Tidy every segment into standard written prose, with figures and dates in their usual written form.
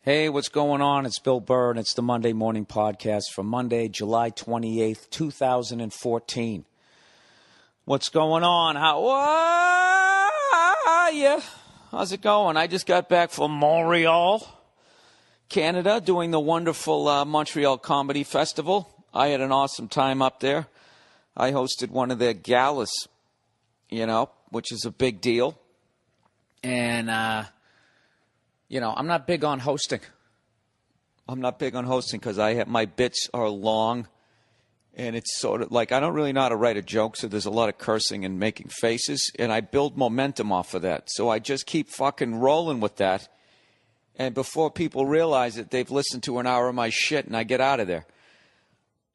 Hey, what's going on? It's Bill Burrs, and it's the Monday Morning Podcast for Monday, July 28th, 2014. What's going on? How are you? How's it going? I just got back from Montreal, Canada, doing the wonderful Montreal Comedy Festival. I had an awesome time up there. I hosted one of their galas, which is a big deal. And, I'm not big on hosting. Because my bits are long, and it's sort of like I don't really know how to write a joke, so there's a lot of cursing and making faces, and I build momentum off of that. So I just keep fucking rolling with that, and before people realize it, they've listened to an hour of my shit, and I get out of there.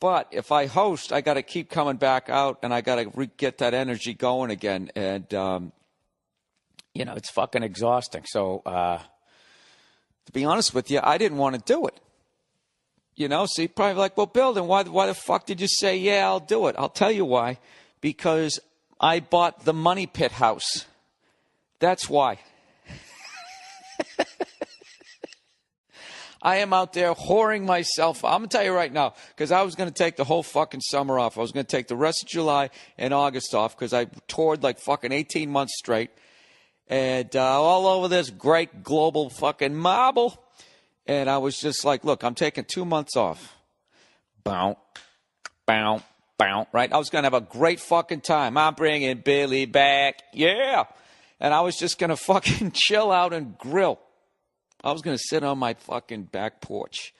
But if I host, I got to keep coming back out, and I got to get that energy going again, and it's fucking exhausting. So, to be honest with you, I didn't want to do it. So you're probably like, well, Bill, then why the fuck did you say, yeah, I'll do it? I'll tell you why. Because I bought the Money Pit house. That's why. I am out there whoring myself. I'm going to tell you right now, because I was going to take the whole fucking summer off. I was going to take the rest of July and August off because I toured like fucking 18 months straight. And all over this great global fucking marble. And I was just like, look, I'm taking 2 months off. Bow, bow, bow, right? I was going to have a great fucking time. I'm bringing Billy back. Yeah. And I was just going to fucking chill out and grill. I was going to sit on my fucking back porch.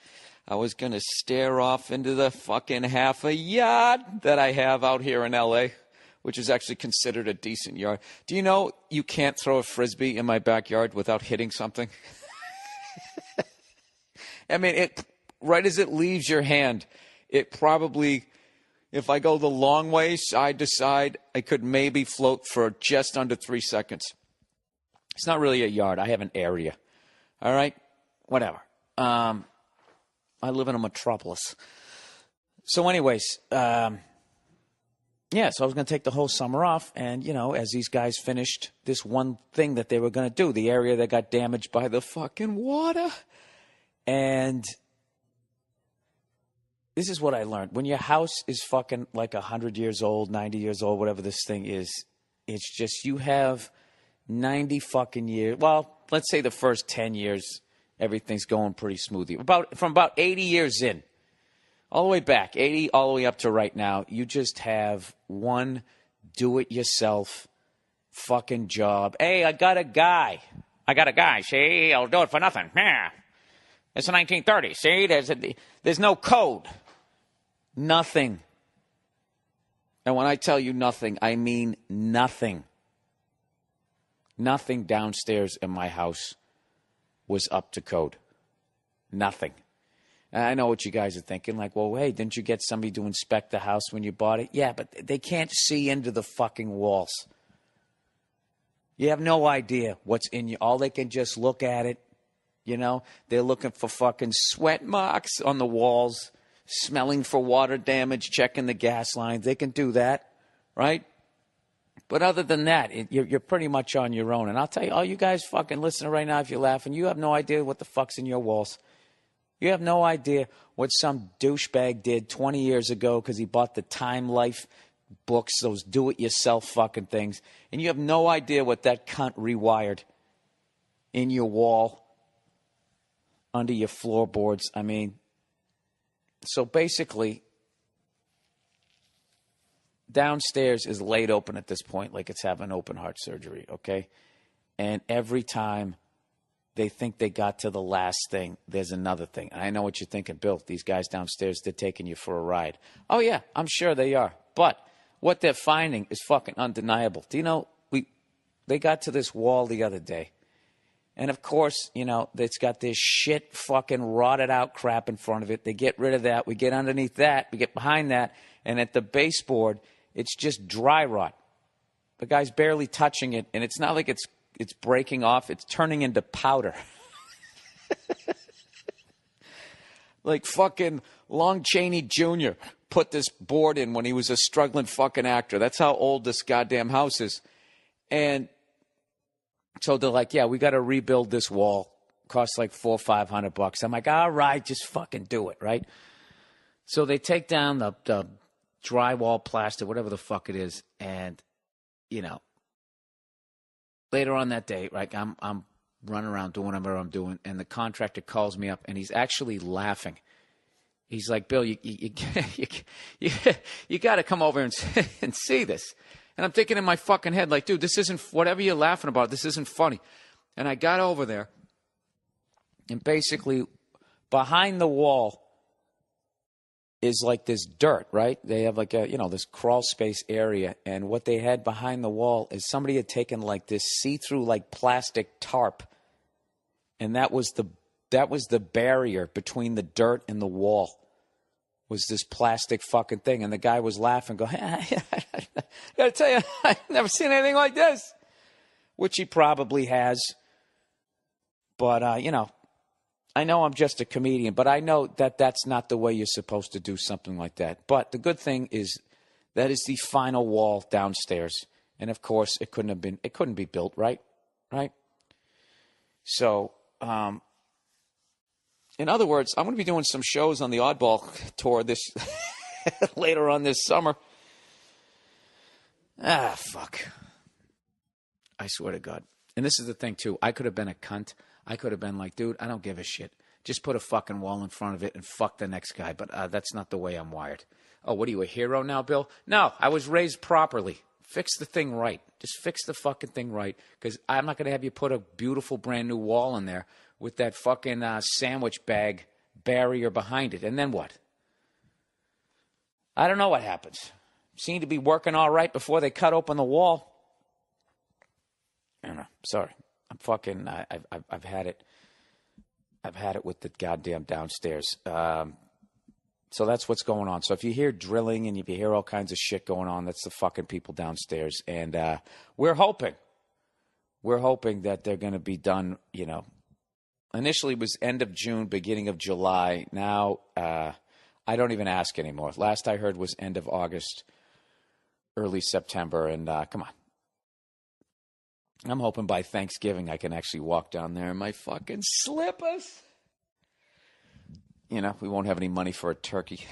I was going to stare off into the fucking half a yard that I have out here in L.A., which is actually considered a decent yard. Do you know you can't throw a Frisbee in my backyard without hitting something? I mean, right as it leaves your hand, it probably, if I go the long way, side to side, I could maybe float for just under 3 seconds. It's not really a yard. I have an area. All right? Whatever. I live in a metropolis. So anyways, so I was going to take the whole summer off, and, as these guys finished this one thing that they were going to do, the area that got damaged by the fucking water. And this is what I learned. When your house is fucking like 100 years old, 90 years old, whatever this thing is, it's just you have 90 fucking years. Well, let's say the first 10 years, everything's going pretty smoothly. From about 80 years in, all the way back, 80 all the way up to right now, you just have one do-it-yourself fucking job. Hey, I got a guy. See, I'll do it for nothing. Yeah. It's the 1930s. See, there's no code. Nothing. And when I tell you nothing, I mean nothing. Nothing downstairs in my house was up to code. Nothing. And I know what you guys are thinking, like, well, hey, didn't you get somebody to inspect the house when you bought it? Yeah, but they can't see into the fucking walls. You have no idea what's in you. All they can just look at it. They're looking for fucking sweat marks on the walls, smelling for water damage, checking the gas lines. They can do that, right? But other than that, you're pretty much on your own. And I'll tell you, all you guys fucking listening right now, if you're laughing, you have no idea what the fuck's in your walls. You have no idea what some douchebag did 20 years ago because he bought the Time Life books, those do-it-yourself fucking things. And you have no idea what that cunt rewired in your wall, under your floorboards. I mean, so basically, downstairs is laid open at this point like it's having open heart surgery, okay? And every time they think they got to the last thing, there's another thing. And I know what you're thinking, Bill, these guys downstairs, they're taking you for a ride. Oh, yeah, I'm sure they are. But what they're finding is fucking undeniable. Do you know, they got to this wall the other day. And, of course, it's got this shit fucking rotted out crap in front of it. They get rid of that. We get underneath that. We get behind that. And at the baseboard, it's just dry rot. The guy's barely touching it. And it's not like it's breaking off. It's turning into powder. Like fucking Lon Chaney Jr. put this board in when he was a struggling fucking actor. That's how old this goddamn house is. And so they're like, yeah, we got to rebuild this wall. costs like $400 or $500. I'm like, all right, just fucking do it, right? So they take down the drywall, plastic, whatever the fuck it is, and you know, later on that day, right, I'm running around doing whatever I'm doing, and the contractor calls me up, and he's actually laughing. He's like, Bill, you got to come over and see this. And I'm thinking in my fucking head, like, dude, this isn't, whatever you're laughing about, this isn't funny. And I got over there, and basically behind the wall is like this dirt, right? They have like a, this crawl space area. And what they had behind the wall is somebody had taken like this see-through like plastic tarp. And that was the barrier between the dirt and the wall, was this plastic fucking thing. And the guy was laughing, go, I gotta tell you, I've never seen anything like this, which he probably has. But, I know I'm just a comedian, but I know that that's not the way you're supposed to do something like that. But the good thing is that is the final wall downstairs. And of course, it couldn't be built, right? Right? So, in other words, I'm going to be doing some shows on the Oddball tour this later on this summer. Fuck. I swear to God. And this is the thing, too. I could have been a cunt. I could have been like, dude, I don't give a shit. Just put a fucking wall in front of it and fuck the next guy. But that's not the way I'm wired. Oh, what are you, a hero now, Bill? No, I was raised properly. Fix the thing right. Just fix the fucking thing right. Because I'm not going to have you put a beautiful brand new wall in there with that fucking sandwich bag barrier behind it. And then what? I don't know what happens. Seemed to be working all right before they cut open the wall. I don't know. Sorry. I'm fucking, I've had it. I've had it with the goddamn downstairs. So that's what's going on. So if you hear drilling and if you hear all kinds of shit going on, that's the fucking people downstairs. And we're hoping that they're going to be done, Initially it was end of June, beginning of July. Now I don't even ask anymore. Last I heard was end of August, early September. And come on. I'm hoping by Thanksgiving I can actually walk down there in my fucking slippers. We won't have any money for a turkey.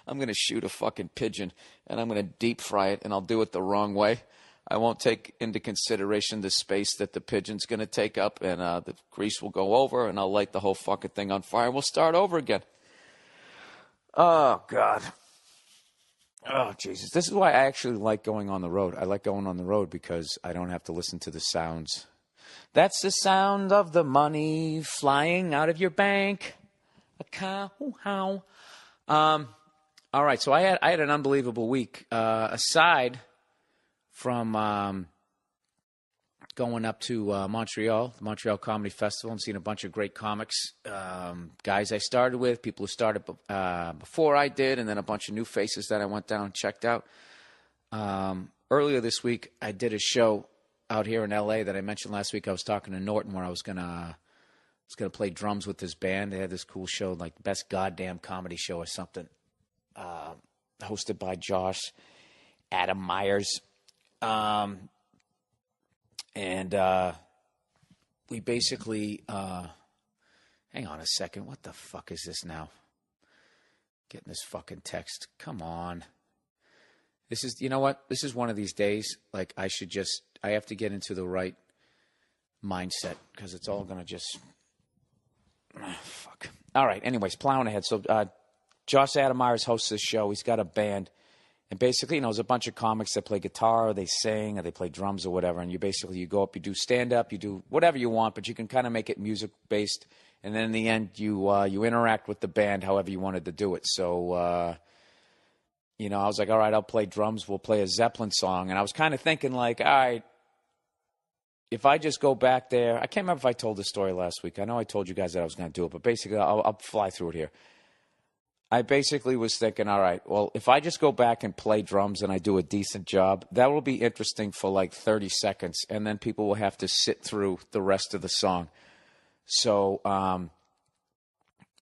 I'm going to shoot a fucking pigeon, and I'm going to deep fry it, and I'll do it the wrong way. I won't take into consideration the space that the pigeon's going to take up, and the grease will go over, and I'll light the whole fucking thing on fire, and we'll start over again. Oh, God. Oh, Jesus. This is why I actually like going on the road. I like going on the road because I don't have to listen to the sounds. That's the sound of the money flying out of your bank account. All right, so I had an unbelievable week. Aside from going up to Montreal, the Montreal Comedy Festival, and seeing a bunch of great comics, guys I started with, people who started before I did, and then a bunch of new faces that I went down and checked out. Earlier this week, I did a show out here in LA that I mentioned last week. I was talking to Norton where I was gonna play drums with his band. They had this cool show, like the best goddamn comedy show or something, hosted by Josh Adam Myers. And we basically, hang on a second. What the fuck is this now? Getting this fucking text. Come on. This is, you know what? This is one of these days. Like I have to get into the right mindset because it's all going to just, fuck. All right. Anyways, plowing ahead. So, Josh Adam Myers hosts this show. He's got a band. And basically, there's a bunch of comics that play guitar, or they sing, or they play drums or whatever. And you go up, you do stand-up, you do whatever you want, but you can kind of make it music-based. And then in the end, you interact with the band however you wanted to do it. So, I was like, all right, I'll play drums. We'll play a Zeppelin song. And I was kind of thinking like, all right, if I just go back there. I can't remember if I told this story last week. I know I told you guys that I was going to do it, but basically I'll fly through it here. I basically was thinking, all right, well, if I just go back and play drums and I do a decent job, that will be interesting for like 30 seconds, and then people will have to sit through the rest of the song. So,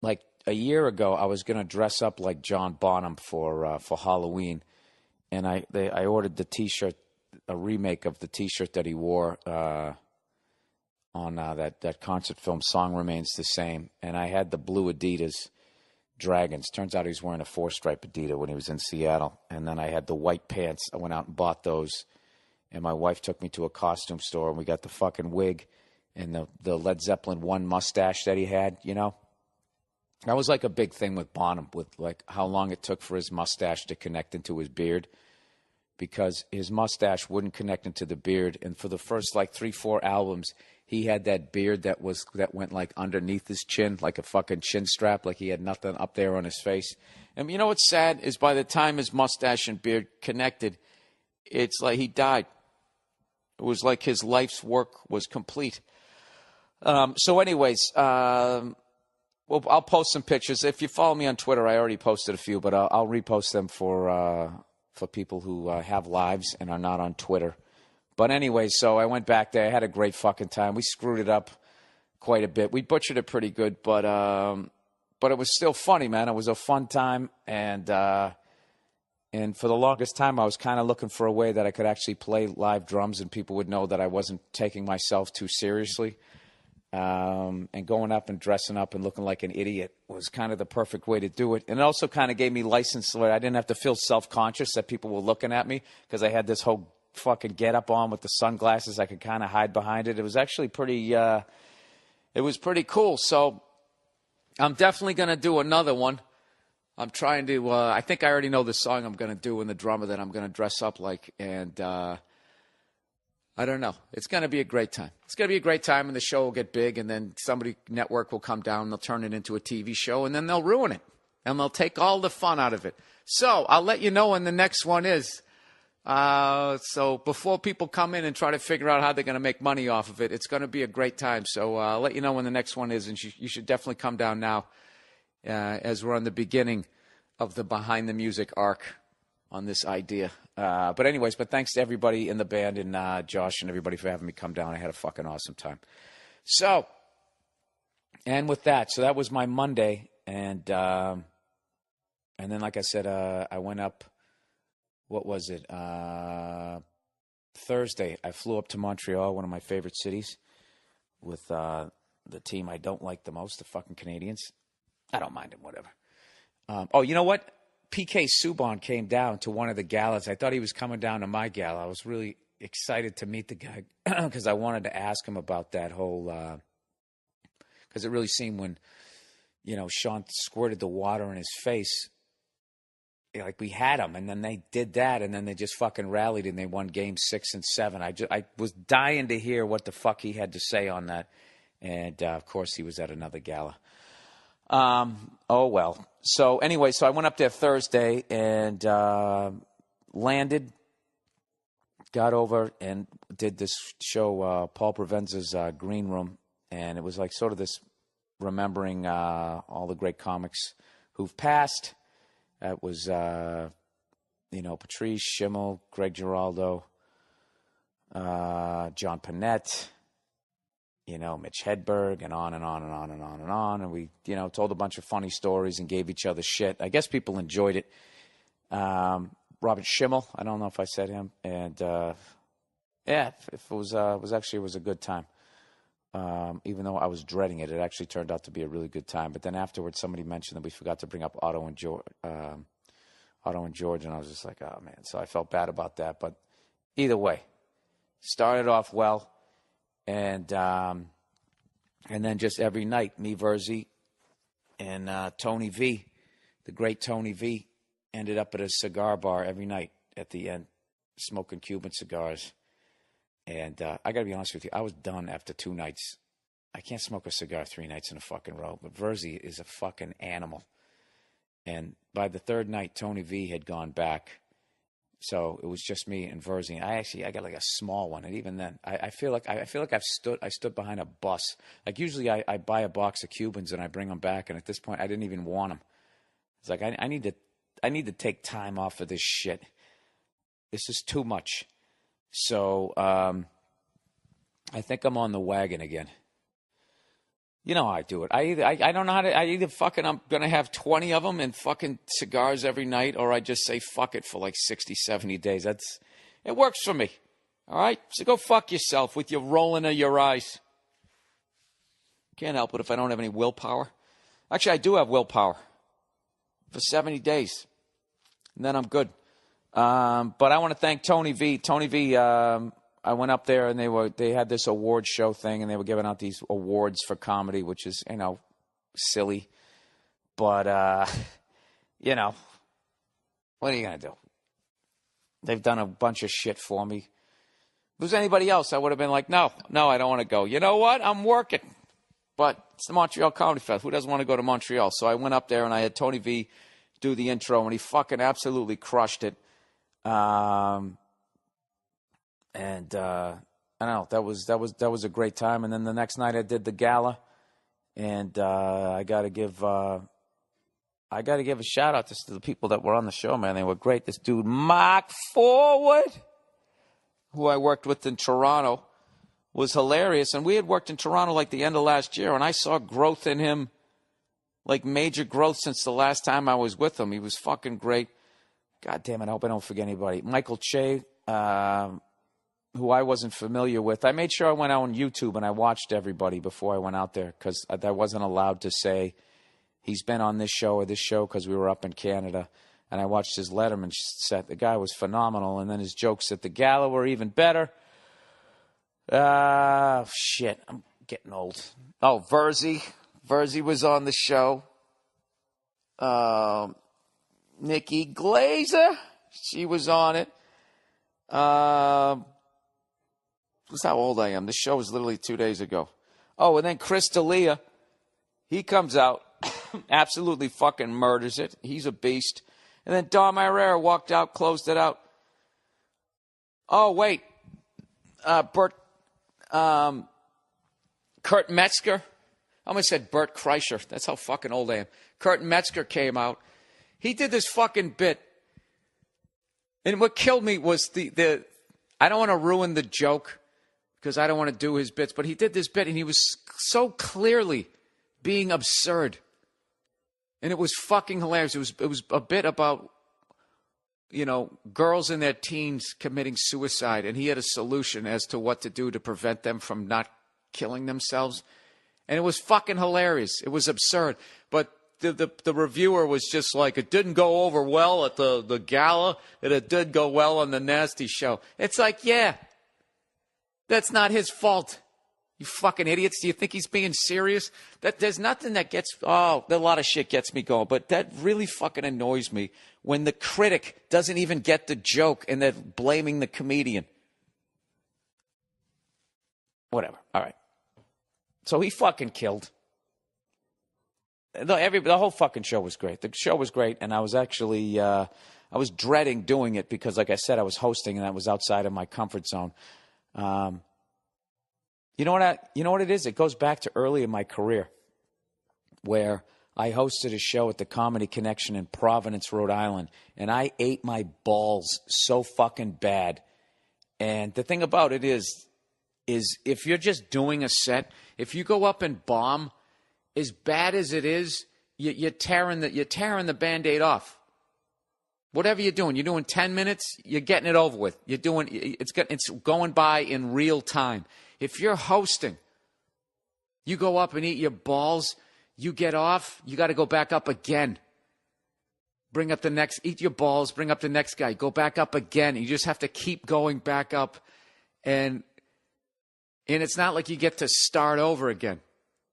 like a year ago, I was going to dress up like John Bonham for Halloween, and I ordered the T-shirt, a remake of the T-shirt that he wore on that concert film, Song Remains the Same. And I had the blue Adidas Dragons. Turns out he was wearing a 4-stripe Adidas when he was in Seattle. And then I had the white pants. I went out and bought those. And my wife took me to a costume store, and we got the fucking wig and the Led Zeppelin 1 mustache that he had, you know. That was like a big thing with Bonham, with like how long it took for his mustache to connect into his beard, because his mustache wouldn't connect into the beard. And for the first like 3-4 albums, he had that beard that went like underneath his chin, like a fucking chin strap, like he had nothing up there on his face. And you know what's sad is by the time his mustache and beard connected, it's like he died. It was like his life's work was complete. So anyways, well, I'll post some pictures. If you follow me on Twitter, I already posted a few, but I'll repost them for people who have lives and are not on Twitter. But anyway, so I went back there. I had a great fucking time. We screwed it up quite a bit. We butchered it pretty good, but it was still funny, man. It was a fun time, and for the longest time, I was kind of looking for a way that I could actually play live drums and people would know that I wasn't taking myself too seriously. And going up and dressing up and looking like an idiot was kind of the perfect way to do it. And it also kind of gave me license where I didn't have to feel self-conscious that people were looking at me, because I had this whole fucking get-up on with the sunglasses. I could kind of hide behind it. It was actually pretty cool. So I'm definitely going to do another one. I'm trying to, I think I already know the song I'm going to do and the drummer that I'm going to dress up like. And I don't know. It's going to be a great time. It's going to be a great time, and the show will get big, and then network will come down, and they'll turn it into a TV show, and then they'll ruin it, and they'll take all the fun out of it. So I'll let you know when the next one is. So before people come in and try to figure out how they're going to make money off of it, it's going to be a great time. So I'll let you know when the next one is, and you should definitely come down now as we're on the beginning of the Behind the Music arc on this idea. But thanks to everybody in the band and Josh and everybody for having me come down. I had a fucking awesome time. So, and with that, so that was my Monday, and then like I said, I went up. What was it? Thursday, I flew up to Montreal, one of my favorite cities, with the team I don't like the most, the fucking Canadians. I don't mind them, whatever. You know what? PK Subban came down to one of the galas. I thought he was coming down to my gala. I was really excited to meet the guy because I wanted to ask him about that whole because it really seemed when, Sean squirted the water in his face, like we had him, and then they did that, and then they just fucking rallied and they won games 6 and 7. I was dying to hear what the fuck he had to say on that, and of course he was at another gala. Oh well. So anyway, so I went up there Thursday and landed, got over and did this show, Paul Provenza's Green Room, and it was like sort of this remembering all the great comics who've passed. That was, Patrice, Schimmel, Greg Giraldo, John Panette, Mitch Hedberg, and on and on and on and on and on. And we, told a bunch of funny stories and gave each other shit. I guess people enjoyed it. Robert Schimmel, I don't know if I said him. And, it was a good time. Even though I was dreading it, it actually turned out to be a really good time. But then afterwards, somebody mentioned that we forgot to bring up Otto and George, and I was just like, oh, man. So I felt bad about that. But either way, started off well. And then just every night, me, Virzi, and Tony V, the great Tony V, ended up at a cigar bar every night at the end, smoking Cuban cigars. And I got to be honest with you, I was done after 2 nights. I can't smoke a cigar 3 nights in a fucking row, but Virzi is a fucking animal. And by the third night, Tony V had gone back. So it was just me and Virzi. I got like a small one, and even then, I feel like I stood behind a bus. Like usually, I buy a box of Cubans and I bring them back, and at this point, I didn't even want them. It's like I need to take time off of this shit. This is too much. So I think I'm on the wagon again. You know how I do it. I don't know how to. I'm gonna have 20 of them and fucking cigars every night, or I just say fuck it for like 60, 70 days. It works for me. All right, so go fuck yourself with your rolling of your eyes. Can't help it if I don't have any willpower. Actually, I do have willpower for 70 days, and then I'm good. But I want to thank Tony V. Tony V, I went up there, and they had this award show thing, and they were giving out these awards for comedy, which is, silly. But, what are you going to do? They've done a bunch of shit for me. If it was anybody else, I would have been like, no, I don't want to go. You know what? I'm working. But it's the Montreal Comedy Fest. Who doesn't want to go to Montreal? So I went up there, and I had Tony V do the intro, and he fucking absolutely crushed it. I don't know. That was a great time. And then the next night I did the gala, and I got to give a shout out to the people that were on the show, man. They were great. This dude, Mark Forward, who I worked with in Toronto, was hilarious. And we had worked in Toronto like the end of last year, and I saw growth in him, like major growth since the last time I was with him. He was fucking great. God damn it, I hope I don't forget anybody. Michael Che, who I wasn't familiar with. I made sure I went out on YouTube and I watched everybody before I went out there, because I wasn't allowed to say he's been on this show or this show, because we were up in Canada. And I watched his Letterman set. The guy was phenomenal. And then his jokes at the gala were even better. Shit, I'm getting old. Oh, Virzi. Virzi was on the show. Nikki Glazer, she was on it. That's how old I am. This show was literally 2 days ago. Oh, and then Chris D'Elia, he comes out, absolutely fucking murders it. He's a beast. And then Dom Herrera walked out, closed it out. Oh, wait. Kurt Metzger. I almost said Bert Kreischer. That's how fucking old I am. Kurt Metzger came out. He did this fucking bit. And what killed me was the I don't want to ruin the joke, because I don't want to do his bits, but he did this bit, and he was so clearly being absurd. And it was fucking hilarious. It was a bit about, girls in their teens committing suicide, and he had a solution as to what to do to prevent them from not killing themselves. And it was fucking hilarious. It was absurd. But the reviewer was just like, it didn't go over well at the gala, and it did go well on the Nasty Show. It's like, yeah, that's not his fault. You fucking idiots. Do you think he's being serious? There's nothing that gets, a lot of shit gets me going, but that really fucking annoys me when the critic doesn't even get the joke and they're blaming the comedian. Whatever. All right. So he fucking killed. The whole fucking show was great. The show was great, and I was actually, I was dreading doing it because, like I said, I was hosting, and that was outside of my comfort zone. You know what it is? It goes back to early in my career, where I hosted a show at the Comedy Connection in Providence, Rhode Island, and I ate my balls so fucking bad. And the thing about it is if you're just doing a set, if you go up and bomb, as bad as it is, you're tearing the Band-Aid off. Whatever you're doing 10 minutes, you're getting it over with. It's going by in real time. If you're hosting, you go up and eat your balls, you get off, you got to go back up again. Eat your balls, bring up the next guy, go back up again. You just have to keep going back up, and it's not like you get to start over again.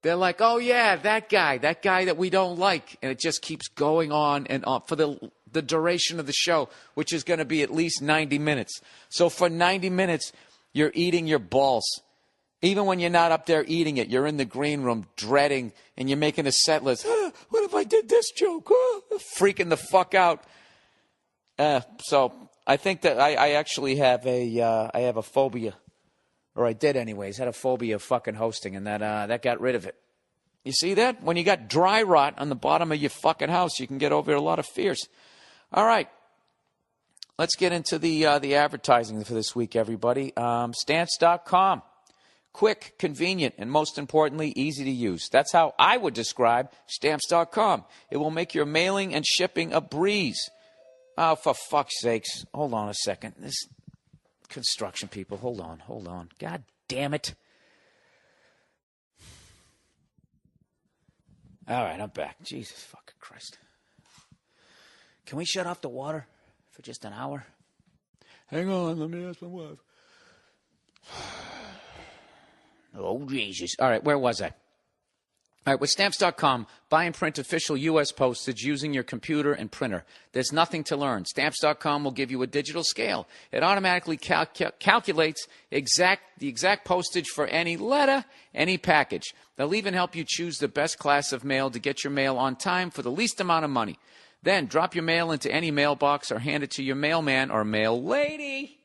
They're like, oh yeah, that guy that we don't like. And it just keeps going on and on for the duration of the show, which is going to be at least 90 minutes. So for 90 minutes, you're eating your balls. Even when you're not up there eating it, you're in the green room dreading, and you're making a set list. What if I did this joke? Freaking the fuck out. So I think that I actually have a phobia. Or I did anyways, had a phobia of fucking hosting, and that got rid of it. You see that? When you got dry rot on the bottom of your fucking house, you can get over a lot of fears. All right. Let's get into the advertising for this week, everybody. Stamps.com. Quick, convenient, and most importantly, easy to use. That's how I would describe Stamps.com. It will make your mailing and shipping a breeze. Oh, for fuck's sakes. Hold on a second. This construction people, hold on. God damn it. All right, I'm back. Jesus fucking Christ. Can we shut off the water for just an hour? Hang on, let me ask my wife. Oh, Jesus. All right, where was I? All right, with Stamps.com, buy and print official U.S. postage using your computer and printer. There's nothing to learn. Stamps.com will give you a digital scale. It automatically calculates the exact postage for any letter, any package. They'll even help you choose the best class of mail to get your mail on time for the least amount of money. Then drop your mail into any mailbox or hand it to your mailman or mail lady,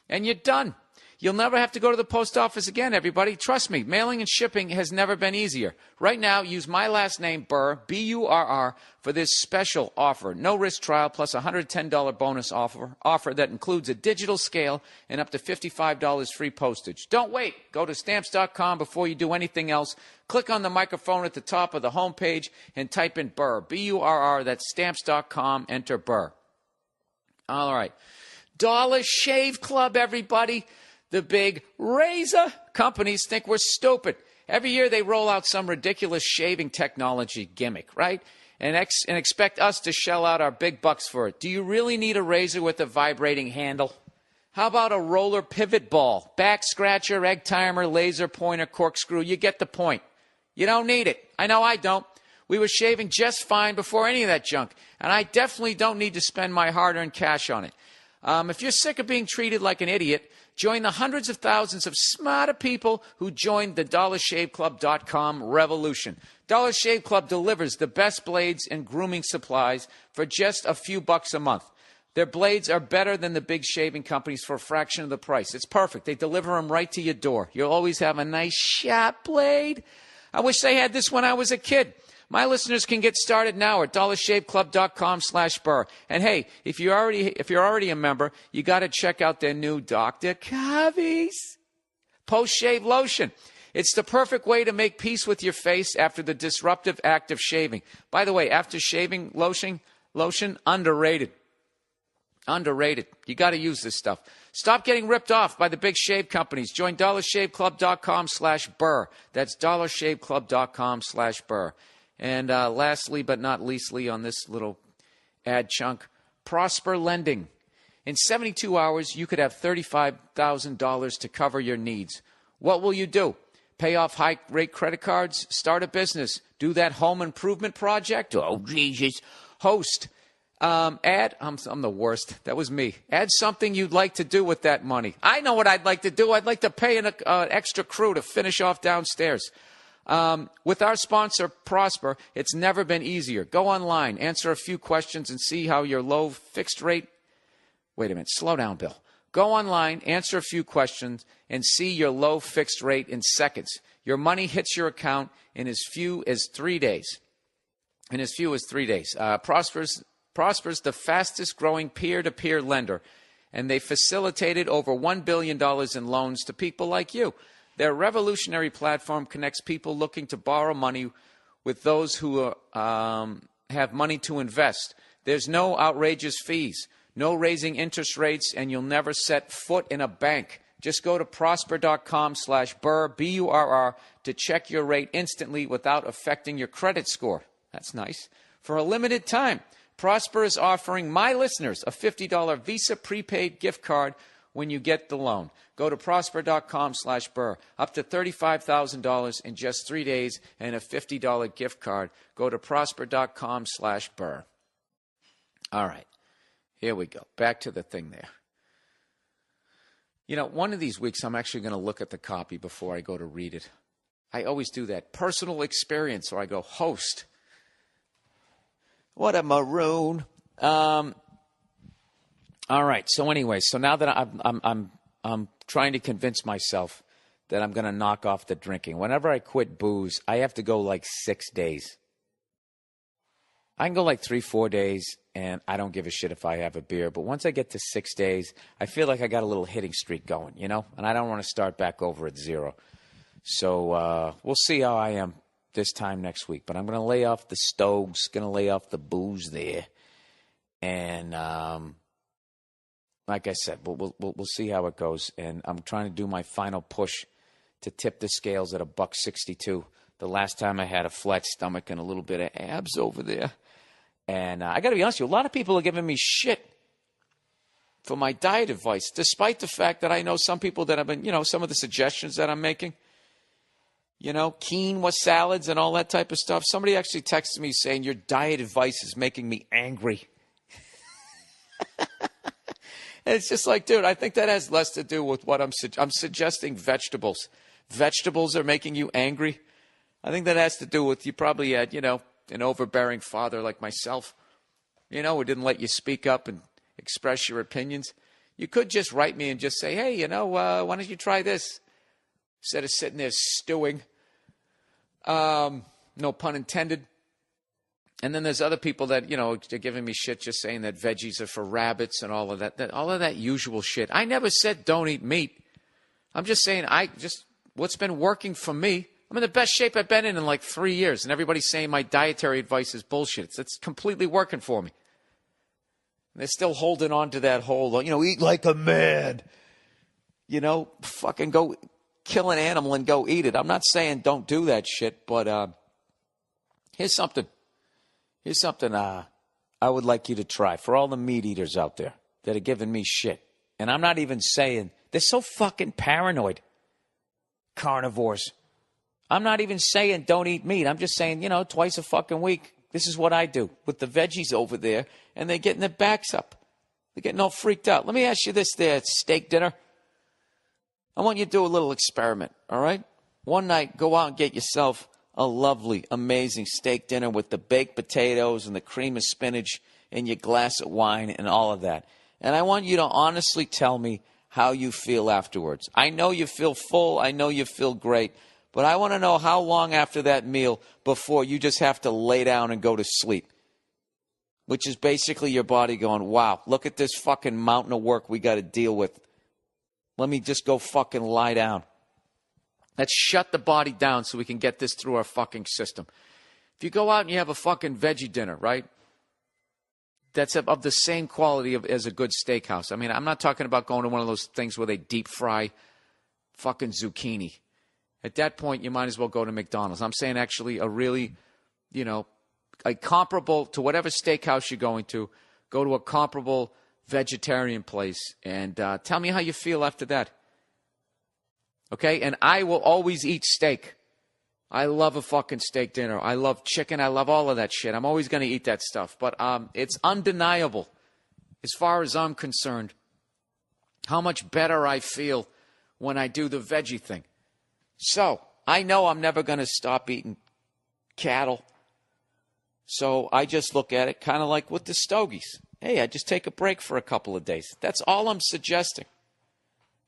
and you're done. You'll never have to go to the post office again, everybody. Trust me, mailing and shipping has never been easier. Right now, use my last name, Burr, B-U-R-R, for this special offer. No-risk trial plus a $110 bonus offer that includes a digital scale and up to $55 free postage. Don't wait. Go to Stamps.com before you do anything else. Click on the microphone at the top of the homepage and type in Burr, B-U-R-R. That's Stamps.com. Enter Burr. All right. Dollar Shave Club, everybody. The big razor companies think we're stupid. Every year they roll out some ridiculous shaving technology gimmick, right? And expect us to shell out our big bucks for it. Do you really need a razor with a vibrating handle? How about a roller pivot ball, back scratcher, egg timer, laser pointer, corkscrew? You get the point. You don't need it. I know I don't. We were shaving just fine before any of that junk. And I definitely don't need to spend my hard-earned cash on it. If you're sick of being treated like an idiot, join the hundreds of thousands of smarter people who joined the DollarShaveClub.com revolution. Dollar Shave Club delivers the best blades and grooming supplies for just a few bucks a month. Their blades are better than the big shaving companies for a fraction of the price. It's perfect. They deliver them right to your door. You'll always have a nice sharp blade. I wish they had this when I was a kid. My listeners can get started now at dollarshaveclub.com/Burr. And hey, if you're already a member, you got to check out their new Dr. Covey's post-shave lotion. It's the perfect way to make peace with your face after the disruptive act of shaving. By the way, after shaving lotion, underrated. Underrated. You got to use this stuff. Stop getting ripped off by the big shave companies. Join dollarshaveclub.com/Burr. That's dollarshaveclub.com/Burr. And lastly, but not leastly, on this little ad chunk, Prosper Lending. In 72 hours, you could have $35,000 to cover your needs. What will you do? Pay off high-rate credit cards? Start a business? Do that home improvement project? Oh, Jesus. Host. I'm the worst. That was me. Add something you'd like to do with that money. I know what I'd like to do. I'd like to pay an extra crew to finish off downstairs. With our sponsor, Prosper, it's never been easier. Go online, answer a few questions, and see how your low fixed rate... Wait a minute. Slow down, Bill. Go online, answer a few questions, and see your low fixed rate in seconds. Your money hits your account in as few as 3 days. Prosper's the fastest growing peer-to-peer lender, and they facilitated over $1 billion in loans to people like you. Their revolutionary platform connects people looking to borrow money with those who have money to invest. There's no outrageous fees, no raising interest rates, and you'll never set foot in a bank. Just go to prosper.com/Burr, B-U-R-R, to check your rate instantly without affecting your credit score. That's nice. For a limited time, Prosper is offering my listeners a $50 Visa prepaid gift card when you get the loan. Go to prosper.com/Burr. Up to $35,000 in just 3 days and a $50 gift card. Go to prosper.com/Burr. All right. Here we go. Back to the thing there. You know, one of these weeks I'm actually going to look at the copy before I go to read it. I always do that. Personal experience, or I go host. What a maroon. All right. So anyway, so now that I'm trying to convince myself that I'm going to knock off the drinking. Whenever I quit booze, I have to go like 6 days. I can go like 3-4 days, and I don't give a shit if I have a beer. But once I get to 6 days, I feel like I got a little hitting streak going, you know? And I don't want to start back over at zero. So we'll see how I am this time next week. But I'm going to lay off the stoves, going to lay off the booze there. And like I said, we'll see how it goes. And I'm trying to do my final push to tip the scales at $1.62. the last time I had a flat stomach and a little bit of abs over there. And I got to be honest with you, a lot of people are giving me shit for my diet advice, despite the fact that I know some people that have been, some of the suggestions that I'm making, quinoa salads and all that type of stuff. Somebody actually texted me saying, your diet advice is making me angry. And it's just like, dude, I think that has less to do with what I'm suggesting vegetables. Vegetables are making you angry. I think that has to do with you probably had, an overbearing father like myself, who didn't let you speak up and express your opinions. You could just write me and just say, hey, why don't you try this? Instead of sitting there stewing. No pun intended. And then there's other people that, they're giving me shit just saying that veggies are for rabbits and all of that usual shit. I never said don't eat meat. I'm just saying what's been working for me. I'm in the best shape I've been in like 3 years, and everybody's saying my dietary advice is bullshit. It's completely working for me. And they're still holding on to that whole, eat like a man. Fucking go kill an animal and go eat it. I'm not saying don't do that shit, but here's something. Here's something I would like you to try for all the meat eaters out there that are giving me shit. And I'm not even saying, they're so fucking paranoid, carnivores. I'm not even saying don't eat meat. I'm just saying, twice a fucking week, this is what I do with the veggies over there, and they're getting their backs up. They're getting all freaked out. Let me ask you this there, steak dinner. I want you to do a little experiment, all right? One night, go out and get yourself a lovely, amazing steak dinner with the baked potatoes and the cream of spinach and your glass of wine and all of that. And I want you to honestly tell me how you feel afterwards. I know you feel full. I know you feel great. But I want to know how long after that meal before you just have to lay down and go to sleep. Which is basically your body going, wow, look at this fucking mountain of work we got to deal with. Let me just go fucking lie down. Let's shut the body down so we can get this through our fucking system. If you go out and you have a fucking veggie dinner, right? That's of the same quality as a good steakhouse. I mean, I'm not talking about going to one of those things where they deep fry fucking zucchini. At that point, you might as well go to McDonald's. I'm saying actually a really, a comparable to whatever steakhouse you're going to, go to a comparable vegetarian place and tell me how you feel after that. Okay, and I will always eat steak. I love a fucking steak dinner. I love chicken. I love all of that shit. I'm always going to eat that stuff. But it's undeniable, as far as I'm concerned, how much better I feel when I do the veggie thing. So I know I'm never going to stop eating cattle. So I just look at it kind of like with the stogies. Hey, I just take a break for a couple of days. That's all I'm suggesting.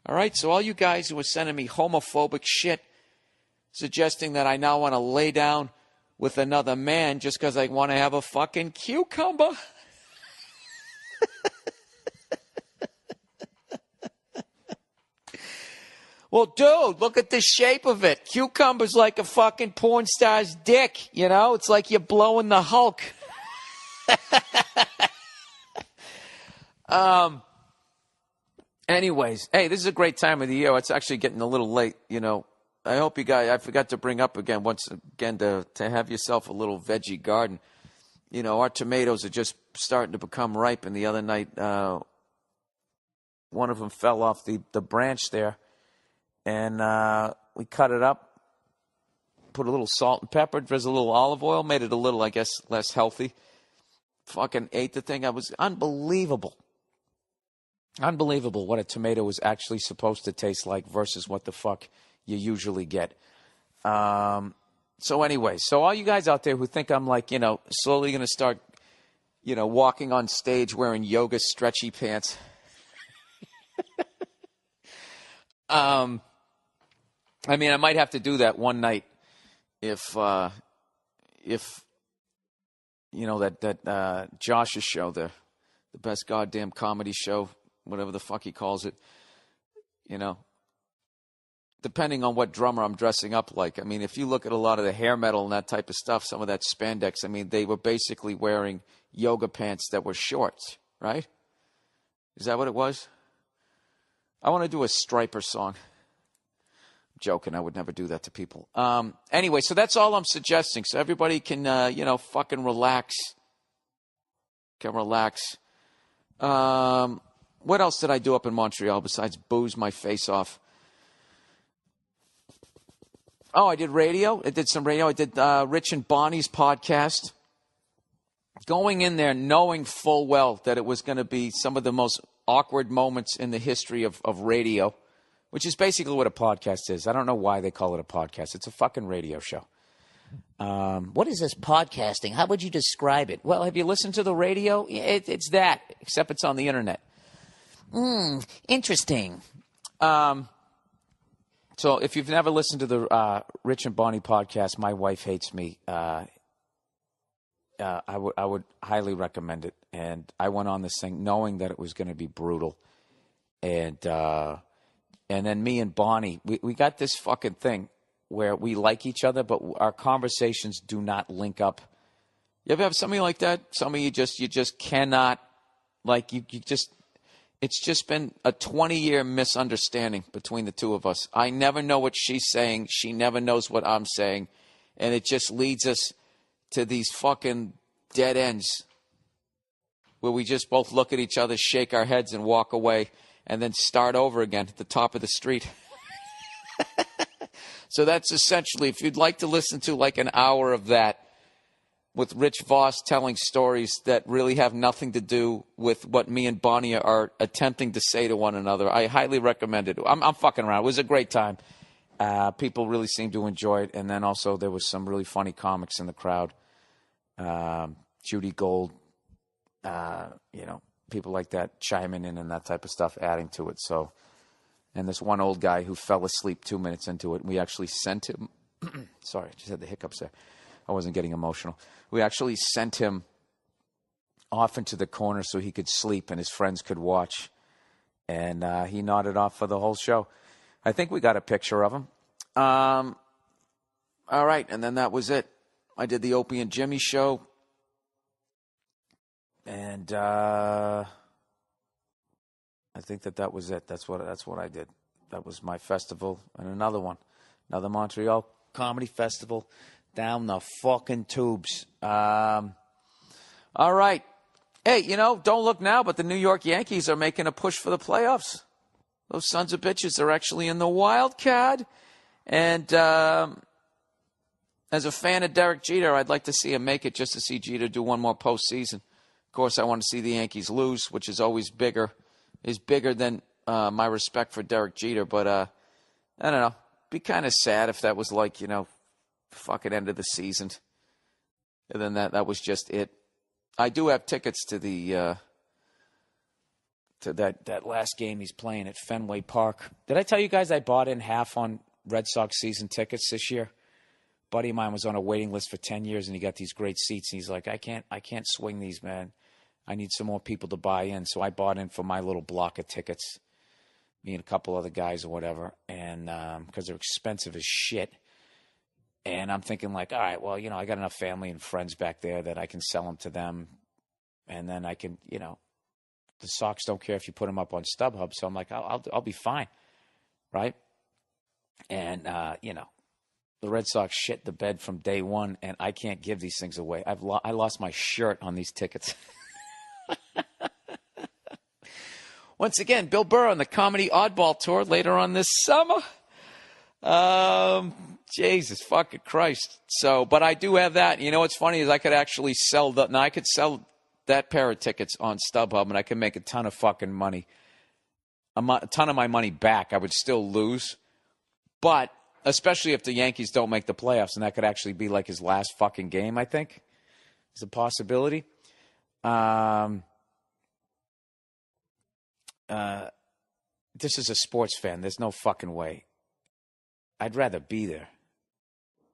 All right, so all you guys who are sending me homophobic shit, suggesting that I now want to lay down with another man just because I want to have a fucking cucumber. Well, dude, look at the shape of it. Cucumber's like a fucking porn star's dick, It's like you're blowing the Hulk. Anyways, hey, this is a great time of the year. It's actually getting a little late, I hope you guys, I forgot to bring up once again to have yourself a little veggie garden. Our tomatoes are just starting to become ripe, and the other night one of them fell off the branch there, and we cut it up, put a little salt and pepper, there's a little olive oil, made it a little, I guess, less healthy. Fucking ate the thing. I was unbelievable. Unbelievable what a tomato is actually supposed to taste like versus what the fuck you usually get. So anyway, so all you guys out there who think I'm like, slowly going to start, walking on stage wearing yoga stretchy pants. I mean, I might have to do that one night if that Josh's show, the best goddamn comedy show, whatever the fuck he calls it, depending on what drummer I'm dressing up like. I mean, if you look at a lot of the hair metal and that type of stuff, some of that spandex, I mean, they were basically wearing yoga pants that were shorts, right? Is that what it was? I want to do a Striper song. I'm joking. I would never do that to people. Anyway, so that's all I'm suggesting. So everybody can, fucking relax. Can relax. What else did I do up in Montreal besides booze my face off? Oh, I did radio. I did some radio. I did Rich and Bonnie's podcast. Going in there knowing full well that it was going to be some of the most awkward moments in the history of radio, which is basically what a podcast is. I don't know why they call it a podcast. It's a fucking radio show. What is this podcasting? How would you describe it? Well, have you listened to the radio? It's that, except it's on the internet. Interesting. So if you've never listened to the Rich and Bonnie podcast, My Wife Hates Me, I would highly recommend it. And I went on this thing knowing that it was going to be brutal. And then me and Bonnie, we got this fucking thing where we like each other, but our conversations do not link up. You ever have somebody like that? Some of you just cannot, like, it's just been a 20-year misunderstanding between the two of us. I never know what she's saying. She never knows what I'm saying. And it just leads us to these fucking dead ends where we just both look at each other, shake our heads, and walk away, and then start over again at the top of the street. So that's essentially, if you'd like to listen to like an hour of that with Rich Voss telling stories that really have nothing to do with what me and Bonnie are attempting to say to one another, I highly recommend it. I'm fucking around. It was a great time. People really seemed to enjoy it. And then also there was some really funny comics in the crowd. Judy Gold, people like that chiming in and that type of stuff, adding to it. So, and this one old guy who fell asleep 2 minutes into it, we actually sent him, sorry, just had the hiccups there. I wasn't getting emotional. We actually sent him off into the corner so he could sleep and his friends could watch. And he nodded off for the whole show. I think we got a picture of him. All right, and then that was it. I did the Opie and Jimmy show. And I think that was it. That's what I did. That was my festival. And another one. Another Montreal Comedy Festival. Down the fucking tubes. All right. Hey, don't look now, but the New York Yankees are making a push for the playoffs. Those sons of bitches are actually in the wild card. And as a fan of Derek Jeter, I'd like to see him make it just to see Jeter do one more postseason. Of course, I want to see the Yankees lose, which is always bigger than my respect for Derek Jeter. But I don't know. Be kind of sad if that was like, fucking end of the season. And then that was just it. I do have tickets to the to that last game he's playing at Fenway Park. Did I tell you guys I bought in half on Red Sox season tickets this year? Buddy of mine was on a waiting list for 10 years and he got these great seats and he's like, I can't swing these, man. I need some more people to buy in. So I bought in for my little block of tickets, me and a couple other guys or whatever, and because they're expensive as shit. And I'm thinking like, all right, well, I got enough family and friends back there that I can sell them to them. And then I can, the Sox don't care if you put them up on StubHub. So I'm like, I'll be fine. Right. And, the Red Sox shit the bed from day one and I can't give these things away. I lost my shirt on these tickets. Once again, Bill Burr on the Comedy Oddball Tour later on this summer. Jesus fucking Christ. So, but I do have that. What's funny is I could actually sell that pair of tickets on StubHub and I can make a ton of fucking money. A ton of my money back. I would still lose. But especially if the Yankees don't make the playoffs, and that could actually be like his last fucking game, I think. It's a possibility. This is a sports fan. There's no fucking way. I'd rather be there.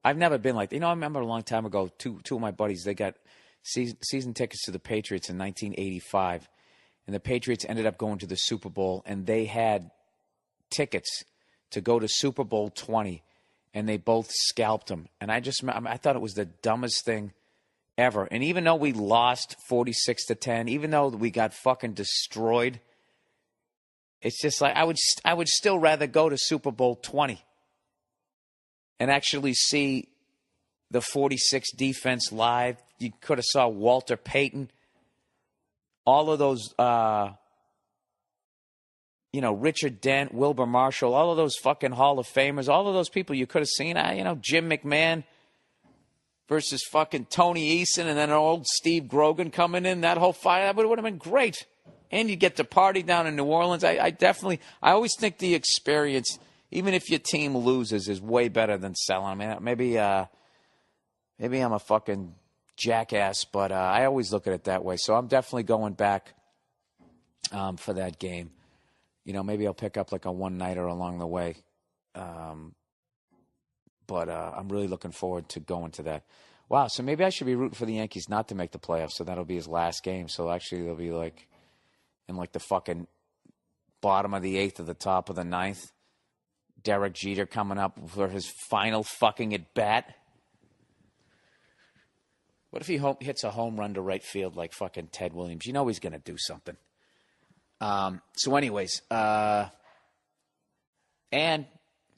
I've never been like, I remember a long time ago, two of my buddies, they got season tickets to the Patriots in 1985, and the Patriots ended up going to the Super Bowl, and they had tickets to go to Super Bowl 20, and they both scalped them. And I thought it was the dumbest thing ever. And even though we lost 46-10, even though we got fucking destroyed, it's just like I would still rather go to Super Bowl 20. and actually see the 46 defense live. You could have saw Walter Payton. All of those, Richard Dent, Wilbur Marshall, all of those fucking Hall of Famers, all of those people you could have seen. Jim McMahon versus fucking Tony Eason, and then old Steve Grogan coming in. That whole fight, that would have been great. And you get to party down in New Orleans. I always think the experience, even if your team loses, is way better than selling. I mean, maybe I'm a fucking jackass, but I always look at it that way. So I'm definitely going back for that game. Maybe I'll pick up like a one-nighter along the way. But I'm really looking forward to going to that. Wow, so maybe I should be rooting for the Yankees not to make the playoffs, so that'll be his last game. So actually they'll be like in like the fucking bottom of the 8th or the top of the 9th. Derek Jeter coming up for his final fucking at-bat. What if he hits a home run to right field like fucking Ted Williams? You know he's going to do something. So anyways, and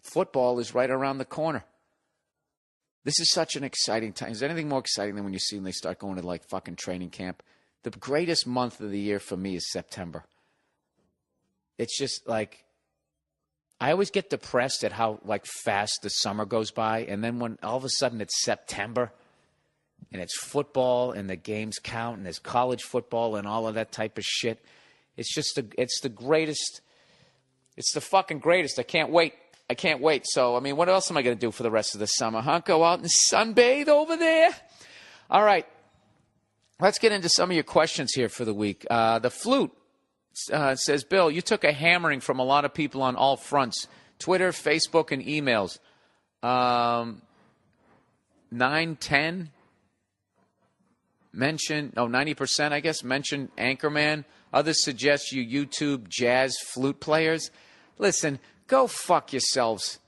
football is right around the corner. This is such an exciting time. Is there anything more exciting than when you see them, they start going to like fucking training camp? The greatest month of the year for me is September. It's just like, I always get depressed at how like fast the summer goes by. And then when all of a sudden it's September and it's football and the games count and there's college football and all of that type of shit. It's just it's the greatest. It's the fucking greatest. I can't wait. So, I mean, what else am I going to do for the rest of the summer, huh? Go out and sunbathe over there? All right. Let's get into some of your questions here for the week. The flute says, Bill, you took a hammering from a lot of people on all fronts, Twitter, Facebook, and emails. 910 mention, 90%, I guess, mentioned Anchorman. Others suggest you YouTube jazz flute players. Listen, go fuck yourselves.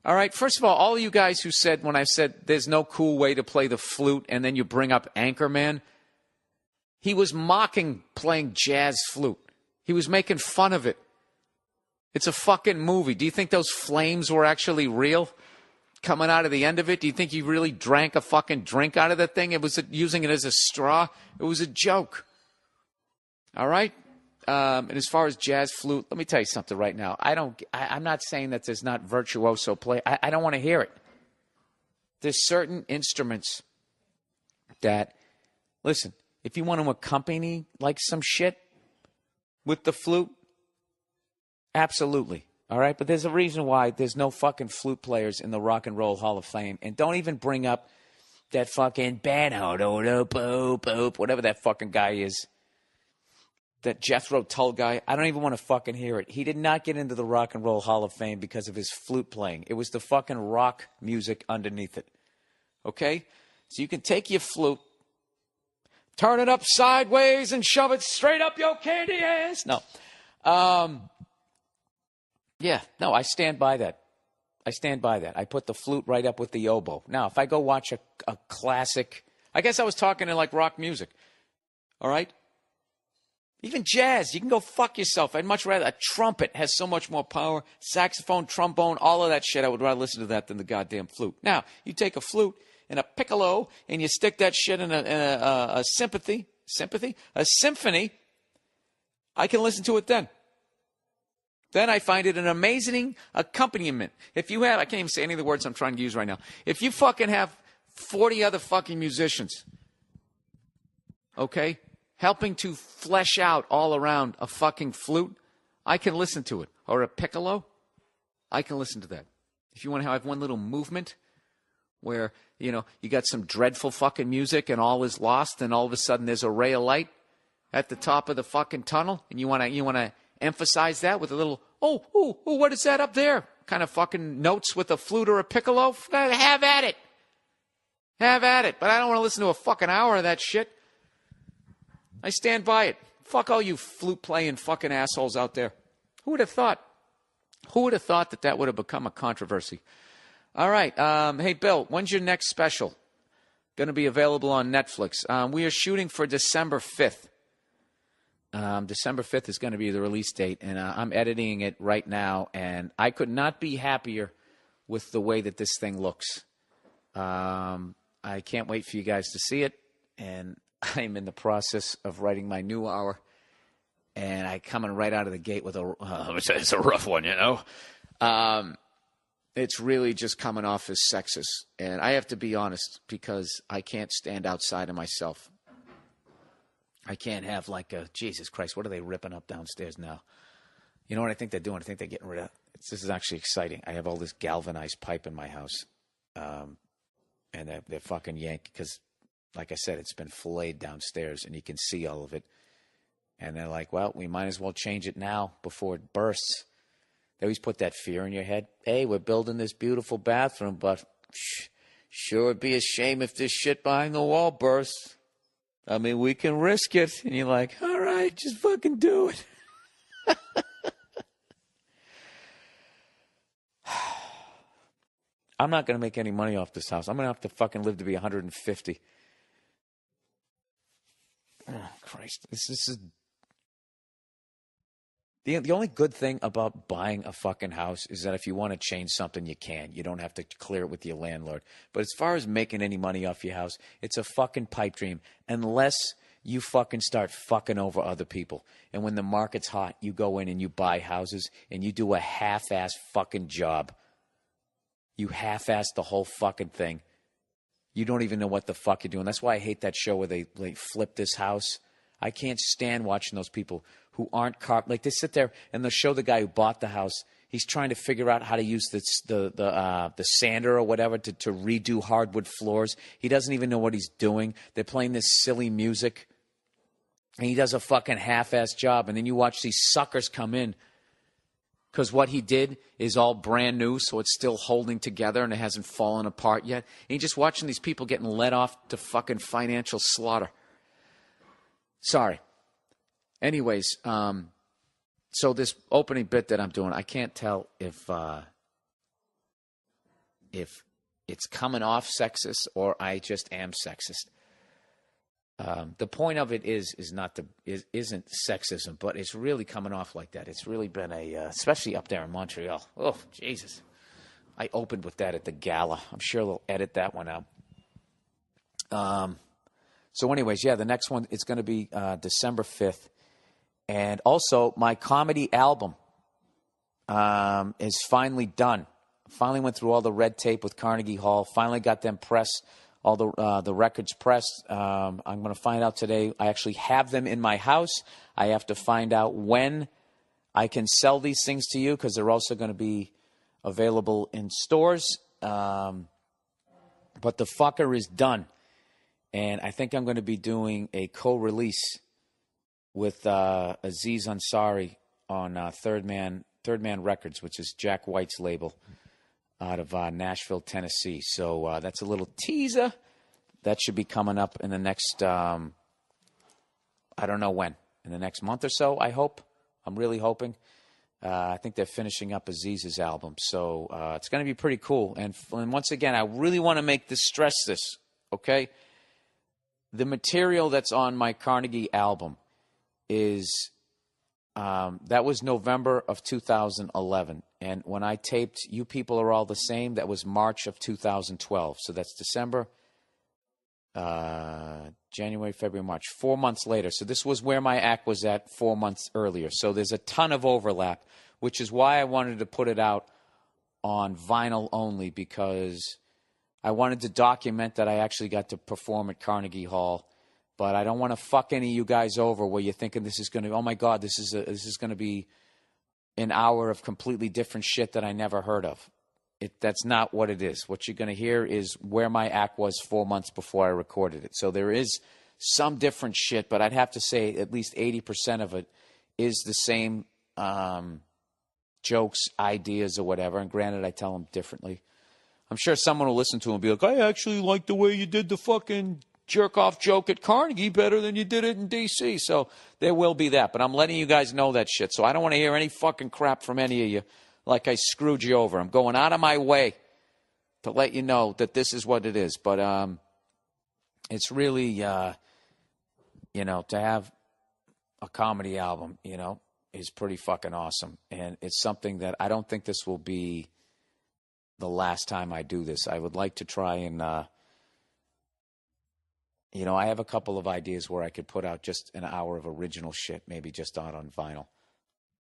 All right? First of all you guys who said, when I said there's no cool way to play the flute, and then you bring up Anchorman, he was mocking playing jazz flute. He was making fun of it. It's a fucking movie. Do you think those flames were actually real coming out of the end of it? Do you think he really drank a fucking drink out of the thing? It was using it as a straw. It was a joke. All right? And as far as jazz flute, let me tell you something right now. I'm not saying that there's not virtuoso play. I don't want to hear it. There's certain instruments that, listen, if you want to accompany like some shit with the flute, absolutely. All right? But there's a reason why there's no fucking flute players in the Rock and Roll Hall of Fame. And don't even bring up that fucking whatever that fucking guy is. That Jethro Tull guy, I don't even want to fucking hear it. He did not get into the Rock and Roll Hall of Fame because of his flute playing. It was the fucking rock music underneath it. Okay? So you can take your flute, turn it up sideways and shove it straight up your candy ass. No. I stand by that. I put the flute right up with the oboe. Now, if I go watch a classic, I guess I was talking in like rock music. All right? Even jazz, you can go fuck yourself. I'd much rather, a trumpet has so much more power. Saxophone, trombone, all of that shit, I would rather listen to that than the goddamn flute. Now, you take a flute and a piccolo and you stick that shit in a symphony, I can listen to it then. Then I find it an amazing accompaniment. If you have, I can't even say any of the words I'm trying to use right now. If you fucking have 40 other fucking musicians, okay, helping to flesh out all around a fucking flute, I can listen to it. Or a piccolo, I can listen to that. If you want to have one little movement where, you got some dreadful fucking music and all is lost and all of a sudden there's a ray of light at the top of the fucking tunnel and you want to emphasize that with a little, what is that up there? Kind of fucking notes with a flute or a piccolo? Have at it. But I don't want to listen to a fucking hour of that shit. I stand by it. Fuck all you flute-playing fucking assholes out there. Who would have thought? That would have become a controversy? All right. Hey, Bill, when's your next special? Going to be available on Netflix. We are shooting for December 5th. December 5th is going to be the release date, and I'm editing it right now, and I could not be happier with the way that this thing looks. I can't wait for you guys to see it, and I'm in the process of writing my new hour, and I coming right out of the gate with it's a rough one, you know. It's really just coming off as sexist, and I have to be honest because I can't stand outside of myself. I can't have like a, Jesus Christ, what are they ripping up downstairs now? You know what I think they're doing? I think they're getting rid of, this is actually exciting. I have all this galvanized pipe in my house, and they're fucking yanked because, like I said, it's been filleted downstairs, and you can see all of it. And they're like, well, we might as well change it now before it bursts. They always put that fear in your head. Hey, we're building this beautiful bathroom, but sure would be a shame if this shit behind the wall bursts. I mean, we can risk it. And you're like, all right, just fucking do it. I'm not going to make any money off this house. I'm going to have to fucking live to be 150. Oh, Christ. This is... The only good thing about buying a fucking house is that if you want to change something, you can. You don't have to clear it with your landlord. But as far as making any money off your house, it's a fucking pipe dream unless you fucking start fucking over other people. And when the market's hot, you go in and you buy houses and you do a half-ass fucking job. You half-ass the whole fucking thing. You don't even know what the fuck you're doing. That's why I hate that show where they flip this house. I can't stand watching those people who aren't like they sit there and they'll show the guy who bought the house. He's trying to figure out how to use the sander or whatever to redo hardwood floors. He doesn't even know what he's doing. They're playing this silly music, and he does a fucking half-ass job. And then you watch these suckers come in because what he did is all brand new, so it's still holding together and it hasn't fallen apart yet. And you're just watching these people getting let off to fucking financial slaughter. Sorry. Anyways, so this opening bit that I'm doing, I can't tell if it's coming off sexist or I just am sexist. The point of it isn't sexism, but it's really coming off like that. It's really been especially up there in Montreal. Oh, Jesus. I opened with that at the gala. I'm sure they'll edit that one out. So anyways, yeah, the next one, it's going to be December 5th. And also, my comedy album is finally done. Finally went through all the red tape with Carnegie Hall. Finally got them pressed, all the records pressed. I'm going to find out today. I actually have them in my house. I have to find out when I can sell these things to you because they're also going to be available in stores. But the fucker is done. And I think I'm going to be doing a co-release with Aziz Ansari on Third Man Records, which is Jack White's label out of Nashville, Tennessee. So that's a little teaser. That should be coming up in the next, I don't know when, in the next month or so, I hope. I'm really hoping. I think they're finishing up Aziz's album. So it's going to be pretty cool. And once again, I really want to stress this, okay? The material that's on my Carnegie album is that was November of 2011, and when I taped You People Are All the Same, that was March of 2012. So that's December, January, February, March, 4 months later. So this was where my act was at 4 months earlier. So there's a ton of overlap, which is why I wanted to put it out on vinyl only, because I wanted to document that I actually got to perform at Carnegie Hall. But I don't want to fuck any of you guys over where you're thinking this is going to, oh my God, this is going to be an hour of completely different shit that I never heard of. That's not what it is. What you're going to hear is where my act was 4 months before I recorded it. So there is some different shit, but I'd have to say at least 80% of it is the same jokes, ideas, or whatever. And granted, I tell them differently. I'm sure someone will listen to them and be like, I actually like the way you did the fucking jerk-off joke at Carnegie better than you did it in D.C. So there will be that. But I'm letting you guys know that shit. So I don't want to hear any fucking crap from any of you like I screwed you over. I'm going out of my way to let you know that this is what it is. But it's really, to have a comedy album, is pretty fucking awesome. And it's something that I don't think this will be the last time I do this. I would like to try and, I have a couple of ideas where I could put out just an hour of original shit, maybe just on vinyl.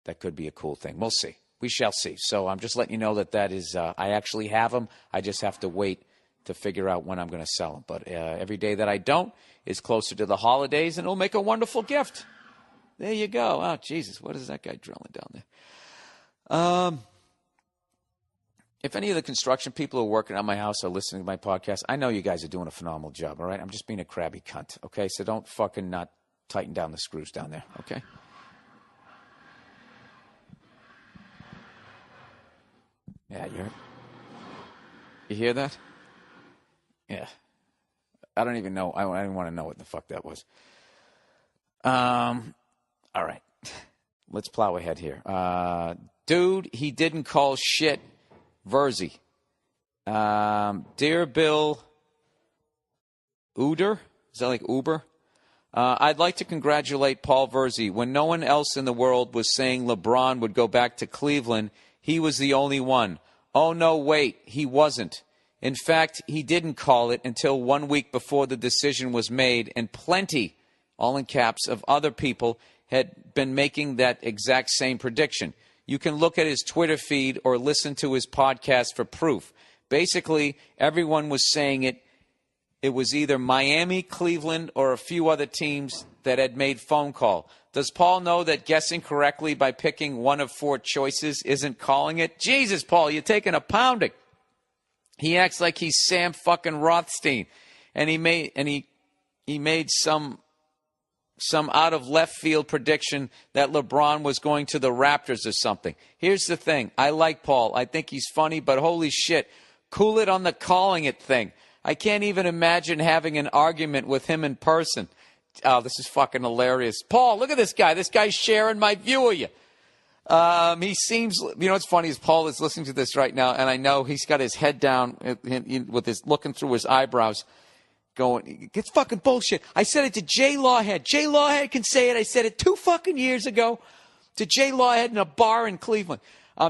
That could be a cool thing. We'll see. We shall see. So I'm just letting you know that is, I actually have them. I just have to wait to figure out when I'm going to sell them. But every day that I don't is closer to the holidays, and it'll make a wonderful gift. There you go. Oh, Jesus, what is that guy drilling down there? If any of the construction people who are working on my house are listening to my podcast, I know you guys are doing a phenomenal job, all right? I'm just being a crabby cunt, okay? So don't fucking not tighten down the screws down there, okay? Yeah, you hear that? Yeah. I don't even know. I didn't want to know what the fuck that was. All right. Let's plow ahead here. Dude, he didn't call shit Virzi. Dear Bill Uder? Is that like Uber? I'd like to congratulate Paul Virzi. When no one else in the world was saying LeBron would go back to Cleveland, he was the only one. Oh, no, wait, he wasn't. In fact, he didn't call it until 1 week before the decision was made, and plenty, all in caps, of other people had been making that exact same prediction. You can look at his Twitter feed or listen to his podcast for proof. Basically, everyone was saying it. It was either Miami, Cleveland, or a few other teams that had made phone call. Does Paul know that guessing correctly by picking one of four choices isn't calling it? Jesus, Paul, you're taking a pounding. He acts like he's Sam fucking Rothstein, and he made some out of left field prediction that LeBron was going to the Raptors or something. Here's the thing: I like Paul. I think he's funny, but holy shit, cool it on the calling it thing. I can't even imagine having an argument with him in person. Oh, this is fucking hilarious. Paul, look at this guy. This guy's sharing my view of you. He seems, what's funny is Paul is listening to this right now, and I know he's got his head down with his looking through his eyebrows going, it's fucking bullshit. I said it to Jay Lawhead. Jay Lawhead can say it. I said it 2 fucking years ago to Jay Lawhead in a bar in Cleveland.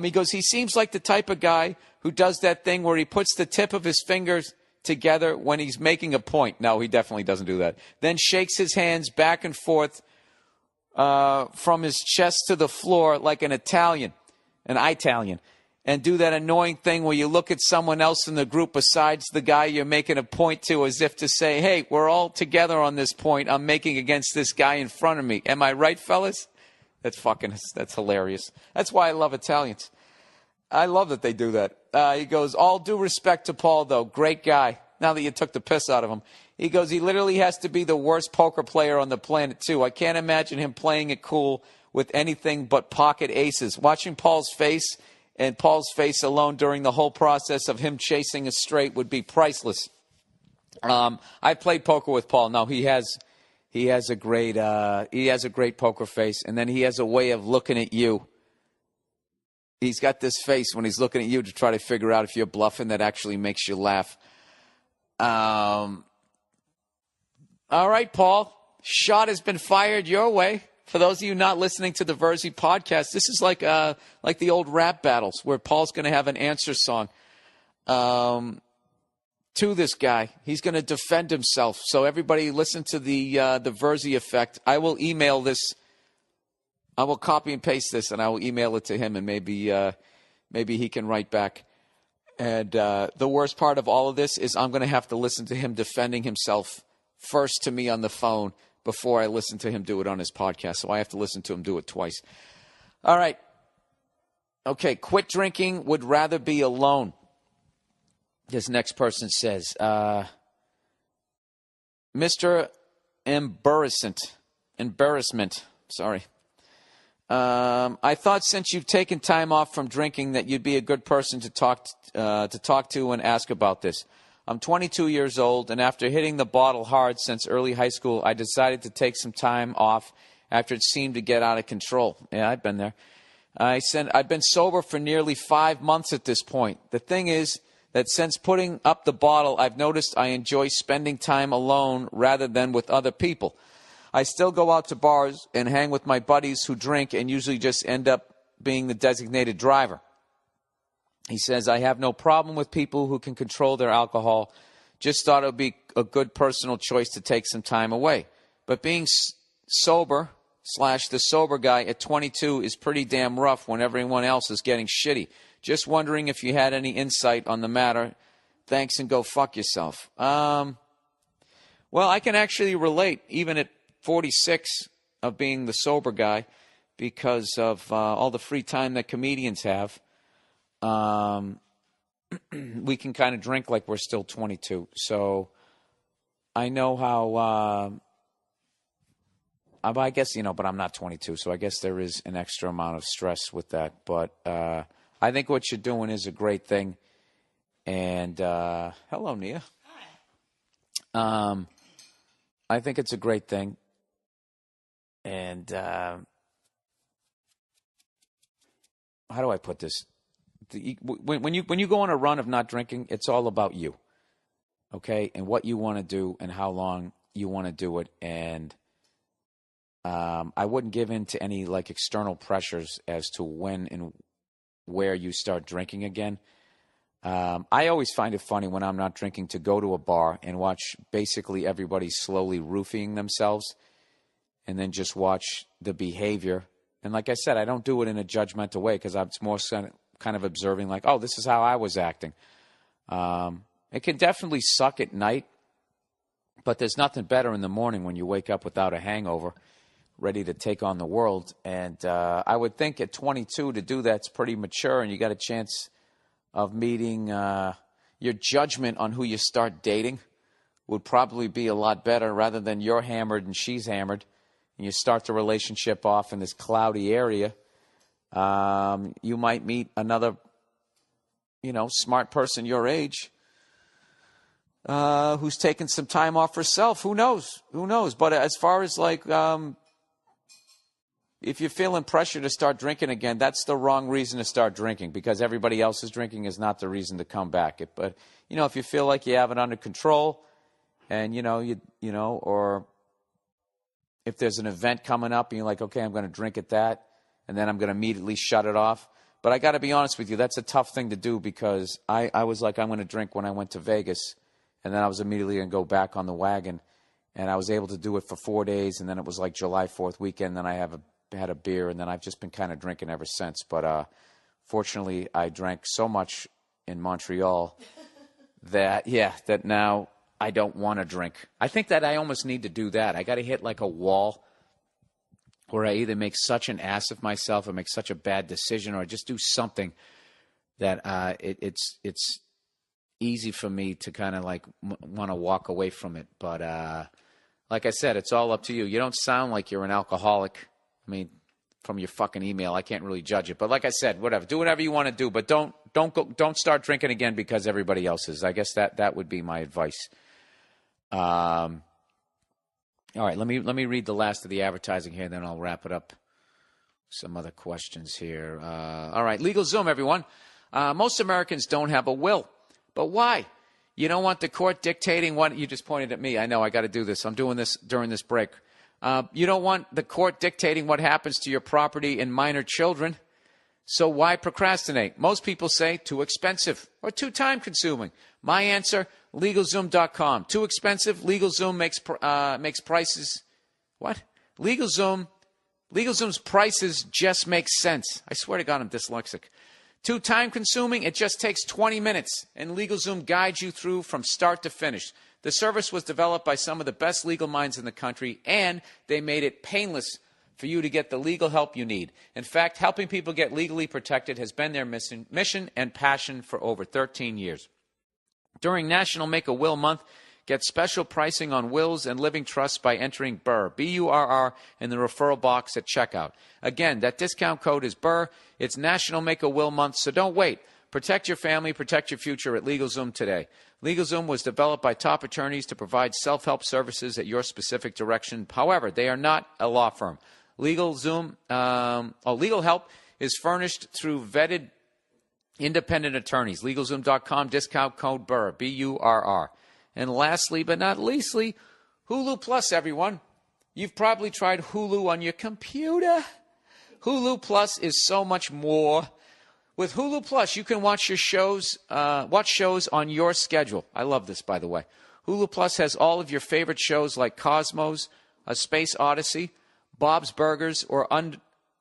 He goes, he seems like the type of guy who does that thing where he puts the tip of his fingers together when he's making a point. No, he definitely doesn't do that. Then shakes his hands back and forth from his chest to the floor like an Italian, and do that annoying thing where you look at someone else in the group besides the guy you're making a point to as if to say, hey, we're all together on this point I'm making against this guy in front of me. Am I right, fellas? That's hilarious. That's why I love Italians. I love that they do that. He goes, all due respect to Paul, though. Great guy. Now that you took the piss out of him. He goes, he literally has to be the worst poker player on the planet, too. I can't imagine him playing it cool with anything but pocket aces. Watching Paul's face and Paul's face alone during the whole process of him chasing a straight would be priceless. I played poker with Paul. No, he has a great poker face, and then he has a way of looking at you. He's got this face when he's looking at you to try to figure out if you're bluffing that actually makes you laugh. All right, Paul. Shot has been fired your way. For those of you not listening to the Virzi podcast, this is like the old rap battles where Paul's going to have an answer song to this guy. He's going to defend himself. So everybody listen to the Virzi effect. I will email this. I will copy and paste this, and I will email it to him, and maybe he can write back. And the worst part of all of this is I'm going to have to listen to him defending himself first to me on the phone before I listen to him do it on his podcast. So I have to listen to him do it twice. All right. Okay, quit drinking, would rather be alone. This next person says, Mr. Embarrassment. Sorry. I thought since you've taken time off from drinking that you'd be a good person to talk to and ask about this. I'm 22 years old, and after hitting the bottle hard since early high school, I decided to take some time off after it seemed to get out of control. Yeah, I've been there. I've been sober for nearly 5 months at this point. The thing is that since putting up the bottle, I've noticed I enjoy spending time alone rather than with other people. I still go out to bars and hang with my buddies who drink and usually just end up being the designated driver. He says, I have no problem with people who can control their alcohol. Just thought it would be a good personal choice to take some time away. But being sober / the sober guy at 22 is pretty damn rough when everyone else is getting shitty. Just wondering if you had any insight on the matter. Thanks, and go fuck yourself. Well, I can actually relate, even at 46, of being the sober guy because of all the free time that comedians have. We can kind of drink like we're still 22. So I know how, I guess, but I'm not 22. So I guess there is an extra amount of stress with that. But I think what you're doing is a great thing. And hello, Nia. Hi. I think it's a great thing. And how do I put this? When you go on a run of not drinking, it's all about you, okay, and what you want to do and how long you want to do it. And I wouldn't give in to any like external pressures as to when and where you start drinking again. I always find it funny when I'm not drinking to go to a bar and watch basically everybody slowly roofing themselves and then just watch the behavior. And like I said, I don't do it in a judgmental way because I'm more kind of observing like, oh, this is how I was acting. It can definitely suck at night, but there's nothing better in the morning when you wake up without a hangover, ready to take on the world. And I would think at 22 to do that's pretty mature, and you got a chance of meeting your judgment on who you start dating would probably be a lot better rather than you're hammered and she's hammered, and you start the relationship off in this cloudy area. You might meet another, smart person your age who's taking some time off herself. Who knows? But as far as like, if you're feeling pressure to start drinking again, that's the wrong reason to start drinking because everybody else is drinking is not the reason to come back. But, if you feel like you have it under control and, or if there's an event coming up and you're like, okay, I'm going to drink at that, and then I'm going to immediately shut it off. But I got to be honest with you, that's a tough thing to do because I was like, I'm going to drink when I went to Vegas, and then I was immediately going to go back on the wagon, and I was able to do it for 4 days, and then it was like July 4th weekend, then I had a beer, and then I've just been kind of drinking ever since. But fortunately, I drank so much in Montreal that now I don't want to drink. I think that I almost need to do that. I got to hit like a wall where I either make such an ass of myself or make such a bad decision or I just do something that it's easy for me to kind of like want to walk away from it. But like I said, it's all up to you. You don't sound like you're an alcoholic. I mean, from your fucking email, I can't really judge it. But like I said, whatever. Do whatever you want to do, but don't start drinking again because everybody else is. I guess that would be my advice. All right, let me read the last of the advertising here, then I'll wrap it up. Some other questions here. All right, LegalZoom, everyone. Most Americans don't have a will, but why? You don't want the court dictating what you just pointed at me. I know I got to do this. I'm doing this during this break. You don't want the court dictating what happens to your property and minor children. So why procrastinate? Most people say too expensive or too time consuming. My answer, LegalZoom.com. Too expensive? LegalZoom makes prices. What? LegalZoom's prices just make sense. I swear to God, I'm dyslexic. Too time consuming? It just takes 20 minutes, and LegalZoom guides you through from start to finish. The service was developed by some of the best legal minds in the country, and they made it painless for you to get the legal help you need. In fact, helping people get legally protected has been their mission and passion for over 13 years. During National Make-A-Will Month, get special pricing on wills and living trusts by entering BURR, B-U-R-R, in the referral box at checkout. Again, that discount code is BURR. It's National Make-A-Will Month, so don't wait. Protect your family, protect your future at LegalZoom today. LegalZoom was developed by top attorneys to provide self-help services at your specific direction. However, they are not a law firm. Legal help is furnished through vetted independent attorneys. LegalZoom.com, discount code BURR, B-U-R-R. And lastly, but not leastly, Hulu Plus, everyone. You've probably tried Hulu on your computer. Hulu Plus is so much more. With Hulu Plus, you can watch your shows, on your schedule. I love this, by the way. Hulu Plus has all of your favorite shows like Cosmos, A Space Odyssey, Bob's Burgers, or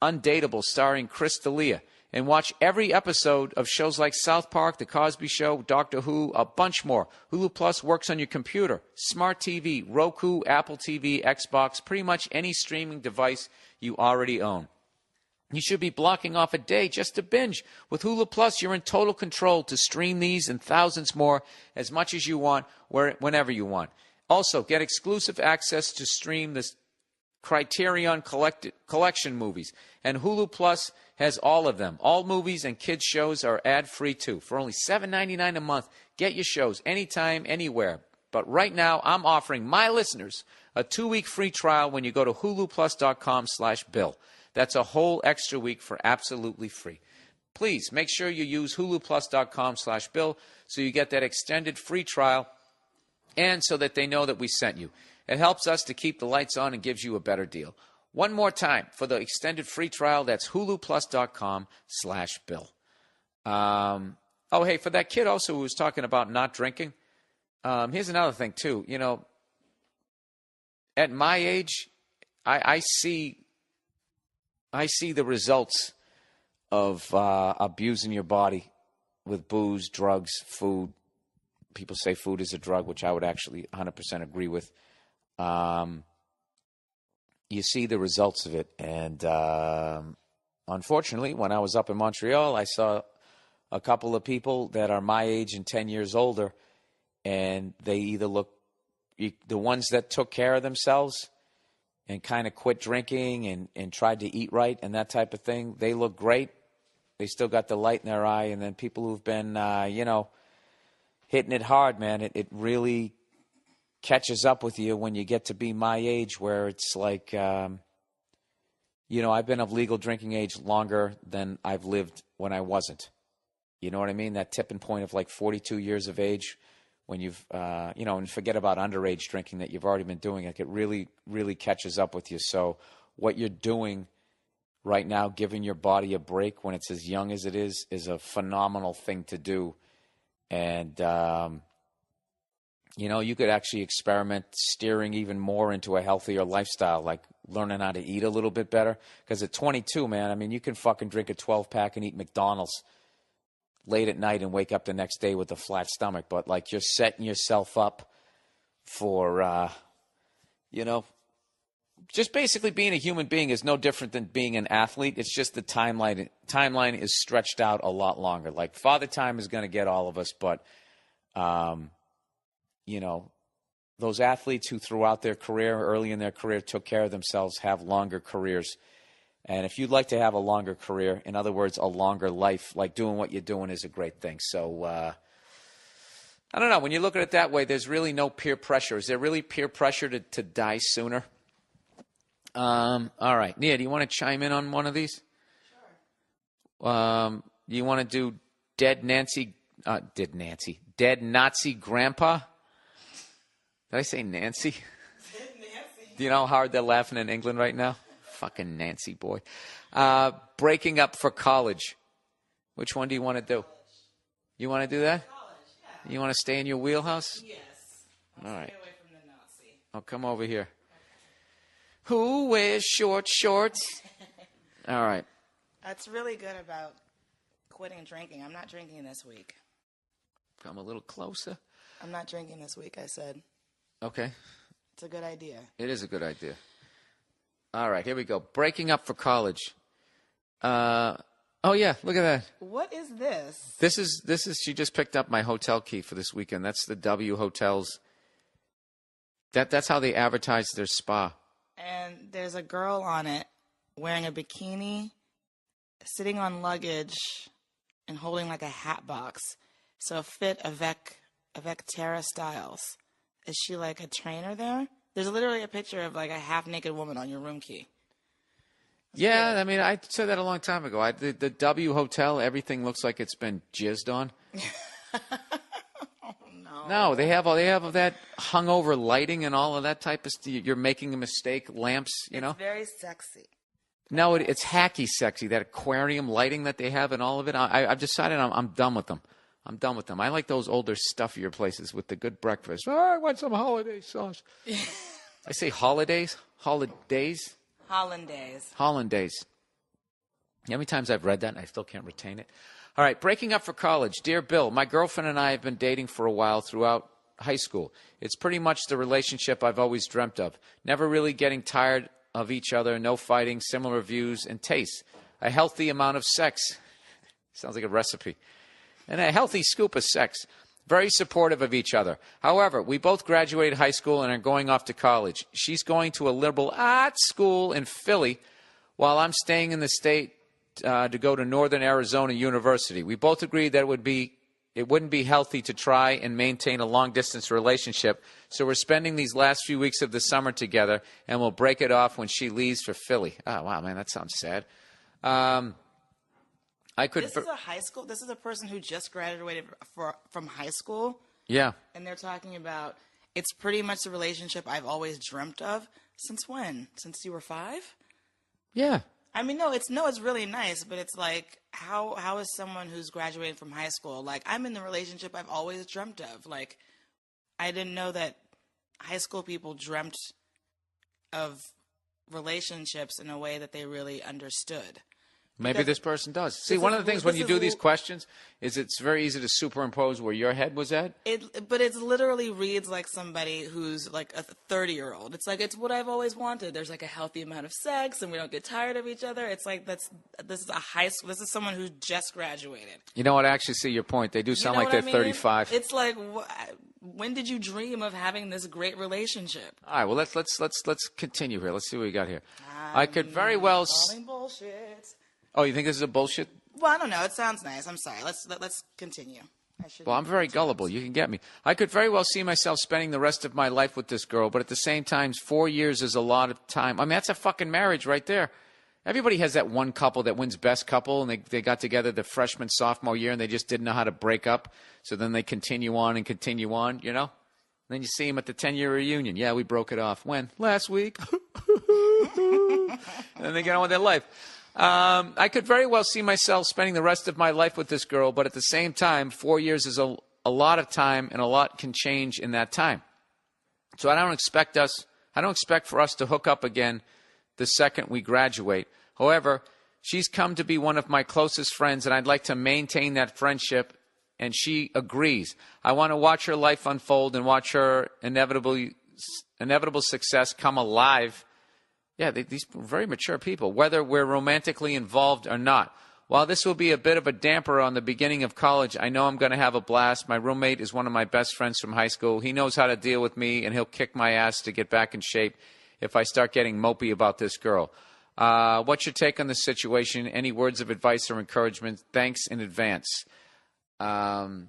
Undateable, starring Chris D'Elia. And watch every episode of shows like South Park, The Cosby Show, Doctor Who, a bunch more. Hulu Plus works on your computer, smart TV, Roku, Apple TV, Xbox, pretty much any streaming device you already own. You should be blocking off a day just to binge. With Hulu Plus, you're in total control to stream these and thousands more as much as you want, whenever you want. Also, get exclusive access to stream the Criterion Collection movies. And Hulu Plus has all of them. All movies and kids shows are ad-free too. For only $7.99 a month, get your shows anytime, anywhere. But right now, I'm offering my listeners a 2-week free trial when you go to huluplus.com/Bill. That's a whole extra week for absolutely free. Please make sure you use huluplus.com/Bill so you get that extended free trial and so that they know that we sent you. It helps us to keep the lights on and gives you a better deal. One more time, for the extended free trial, that's huluplus.com/Bill. Hey, for that kid also who was talking about not drinking, here's another thing too. You know, at my age, I see the results of abusing your body with booze, drugs, food. People say food is a drug, which I would actually 100% agree with. You see the results of it. And unfortunately, when I was up in Montreal, I saw a couple of people that are my age and 10 years older, and they either the ones that took care of themselves and kind of quit drinking and tried to eat right and that type of thing, they look great. They still got the light in their eye. And then people who've been, hitting it hard, man, it really catches up with you when you get to be my age, where it's like, I've been of legal drinking age longer than I've lived when I wasn't. You know what I mean? That tipping point of like 42 years of age, when you've, and forget about underage drinking that you've already been doing, like it really, really catches up with you. So what you're doing right now, giving your body a break when it's as young as it is a phenomenal thing to do. And, you could actually experiment steering even more into a healthier lifestyle, like learning how to eat a little bit better. Because at 22, man, I mean, you can fucking drink a 12-pack and eat McDonald's late at night and wake up the next day with a flat stomach. But, like, you're setting yourself up for, just basically being a human being is no different than being an athlete. It's just the timeline is stretched out a lot longer. Like, Father Time is going to get all of us, but, those athletes who throughout their career, early in their career, took care of themselves have longer careers. And if you'd like to have a longer career, in other words, a longer life, like doing what you're doing is a great thing. So, I don't know. When you look at it that way, there's really no peer pressure. Is there really peer pressure to die sooner? All right. Nia, do you want to chime in on one of these? Sure. Do you want to do Dead Nazi Grandpa? Did I say Nancy? Dead Nancy. Do you know how hard they're laughing in England right now? Fucking Nancy boy. Breaking Up for College. Which one do you want to do? You want to do that? College, yeah. You want to stay in your wheelhouse? Yes. All right. Stay away from the Nazi. Oh, come over here. Who wears short shorts? All right. That's really good about quitting drinking. I'm not drinking this week. Come a little closer. I'm not drinking this week, I said. Okay. It's a good idea. It is a good idea. All right, here we go. Breaking Up for College. Oh, yeah, look at that. What is this? This is. She just picked up my hotel key for this weekend. That's the W Hotels. That's how they advertise their spa. And there's a girl on it wearing a bikini, sitting on luggage, and holding like a hat box. So fit avec Tara Styles. Is she like a trainer there? There's literally a picture of like a half-naked woman on your room key. Yeah, I mean, I said that a long time ago. The W Hotel, everything looks like it's been jizzed on. Oh, no. No, they have that hungover lighting and all of that type of stuff. You're making a mistake, lamps, It's very sexy. No, it's hacky sexy. That aquarium lighting that they have and all of it. I've decided I'm done with them. I'm done with them. I like those older, stuffier places with the good breakfast. Oh, I want some holiday sauce. I say holidays? Holidays? Hollandaise. Hollandaise. How many times I've read that and I still can't retain it? All right, breaking up for college. Dear Bill, my girlfriend and I have been dating for a while throughout high school. It's pretty much the relationship I've always dreamt of. Never really getting tired of each other, no fighting, similar views and tastes. A healthy amount of sex. Sounds like a recipe. And a healthy scoop of sex. Very supportive of each other. However, we both graduated high school and are going off to college. She's going to a liberal arts school in Philly while I'm staying in the state to go to Northern Arizona University. We both agreed that it wouldn't be healthy to try and maintain a long-distance relationship, so we're spending these last few weeks of the summer together, and we'll break it off when she leaves for Philly. Oh, wow, man, that sounds sad. This is a high school. This is a person who just graduated from high school. Yeah. And they're talking about it's pretty much the relationship I've always dreamt of. Since when? Since you were 5? Yeah. I mean, no, it's really nice, but it's like, how is someone who's graduating from high school, like, I'm in the relationship I've always dreamt of. Like, I didn't know that high school people dreamt of relationships in a way that they really understood. Maybe this person does. See, one of the things when you do these questions is it's very easy to superimpose where your head was at. But it literally reads like somebody who's like a 30-year-old. It's like, it's what I've always wanted. There's like a healthy amount of sex and we don't get tired of each other. It's like this is a high school. This is someone who just graduated. You know what? I actually see your point. They do sound like they're 35. It's like, when did you dream of having this great relationship? All right. Well, let's continue here. Let's see what we got here. I could very well. Calling bullshit. Oh, you think this is a bullshit? Well, I don't know. It sounds nice. I'm sorry. Let's continue. Well, I'm very gullible. You can get me. I could very well see myself spending the rest of my life with this girl, but at the same time, 4 years is a lot of time. I mean, that's a fucking marriage right there. Everybody has that one couple that wins best couple, and they got together the freshman, sophomore year, and they just didn't know how to break up. So then they continue on, you know? And then you see them at the 10-year reunion. Yeah, we broke it off. When? Last week. And then they get on with their life. I could very well see myself spending the rest of my life with this girl, but at the same time, 4 years is a lot of time, and a lot can change in that time. So I don't expect for us to hook up again the second we graduate. However, she's come to be one of my closest friends, and I'd like to maintain that friendship, and she agrees. I want to watch her life unfold and watch her inevitable success come alive. Yeah, these are very mature people, whether we're romantically involved or not. While this will be a bit of a damper on the beginning of college, I know I'm going to have a blast. My roommate is one of my best friends from high school. He knows how to deal with me, and he'll kick my ass to get back in shape if I start getting mopey about this girl. What's your take on this situation? Any words of advice or encouragement? Thanks in advance. All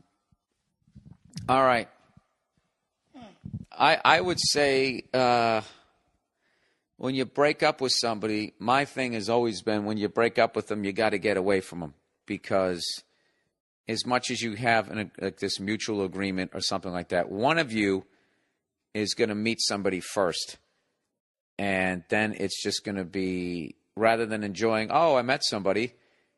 right. I would say... when you break up with somebody, my thing has always been when you break up with them, you got to get away from them, because as much as you have this mutual agreement or something like that, one of you is going to meet somebody first, and then it's just going to be, rather than enjoying, oh, I met somebody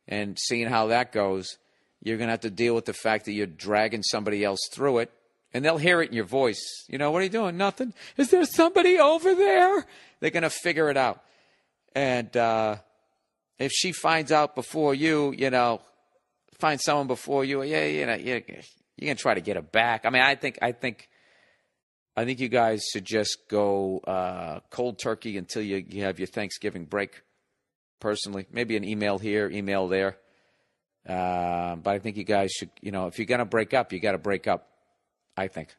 and seeing how that goes, you're going to have to deal with the fact that you're dragging somebody else through it. And they'll hear it in your voice. You know, what are you doing? Nothing. Is there somebody over there? They're going to figure it out. And if she finds out before you, find someone before you, you're going to try to get her back. I mean, I think you guys should just go cold turkey until you have your Thanksgiving break, personally. Maybe an email here, email there. But I think you guys should, if you're going to break up, you got to break up. I think.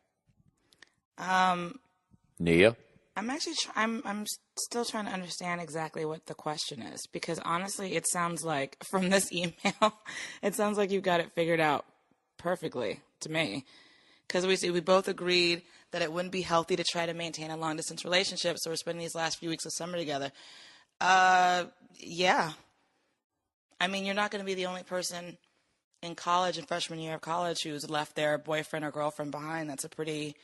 Nia? I'm still trying to understand exactly what the question is, because honestly, it sounds like from this email, it sounds like you've got it figured out perfectly to me. Because we both agreed that it wouldn't be healthy to try to maintain a long distance relationship, so we're spending these last few weeks of summer together. Yeah. I mean, you're not going to be the only person in college and freshman year of college who's left their boyfriend or girlfriend behind. That's a pretty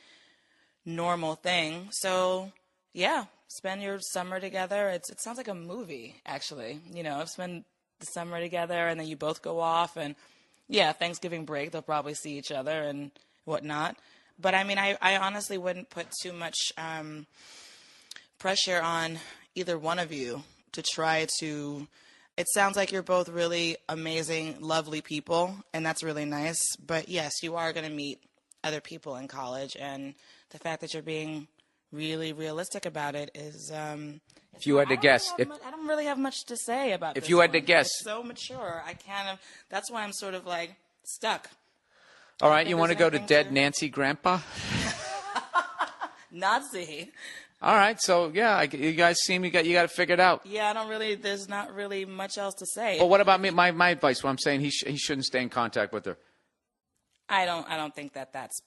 normal thing. So, yeah, spend your summer together. It sounds like a movie, actually. Spend the summer together, and then you both go off, and Thanksgiving break, they'll probably see each other and whatnot. But I mean, I honestly wouldn't put too much pressure on either one of you to try to. It sounds like you're both really amazing, lovely people, and that's really nice. But yes, you are going to meet other people in college, and the fact that you're being really realistic about it is. If you had to guess, I don't really have much to say about. If you had to guess, it's so mature. I kind of. That's why I'm sort of like stuck. All right, you want to go to dead Nancy Grandpa? Nazi. All right, so you guys seem you got it figured out. Yeah, I don't really. There's not really much else to say. Well, what about me? My advice. What I'm saying, he shouldn't stay in contact with her. I don't think that's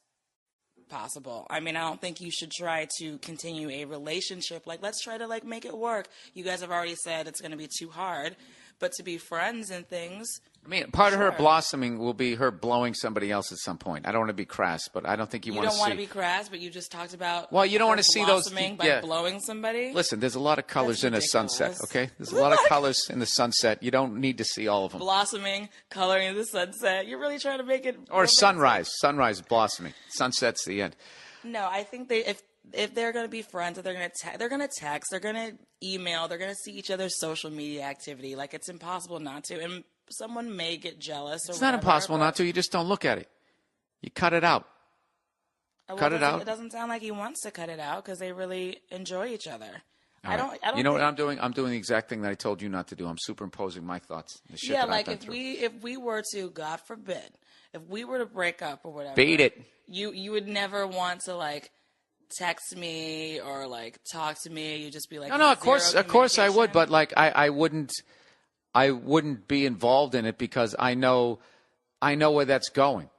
possible. I mean, I don't think you should try to continue a relationship. Like, let's try to make it work. You guys have already said it's going to be too hard, but to be friends and things. I mean, part of her blossoming will be her blowing somebody else at some point. I don't want to be crass, but I don't think you want to see. You don't want to be crass, but you just talked about. Well, you don't want to see those by blowing somebody. Listen, there's a lot of colors in a sunset. Okay, there's a lot of colors in the sunset. You don't need to see all of them. Blossoming, coloring the sunset. You're really trying to make it. Or sunrise. Sunrise, blossoming. Sunset's the end. No, I think if they're going to be friends, they're going to text, they're going to email, they're going to see each other's social media activity. Like, it's impossible not to. And someone may get jealous. It's not impossible not to. You just don't look at it. You cut it out. Cut it out. It doesn't sound like he wants to cut it out because they really enjoy each other. I don't. You know what I'm doing? I'm doing the exact thing that I told you not to do. I'm superimposing my thoughts. The shit that I've been through. If we were to, God forbid, if we were to break up or whatever, beat it. You would never want to text me or talk to me. You just be like, no, of course I would, but I wouldn't be involved in it because I know where that's going.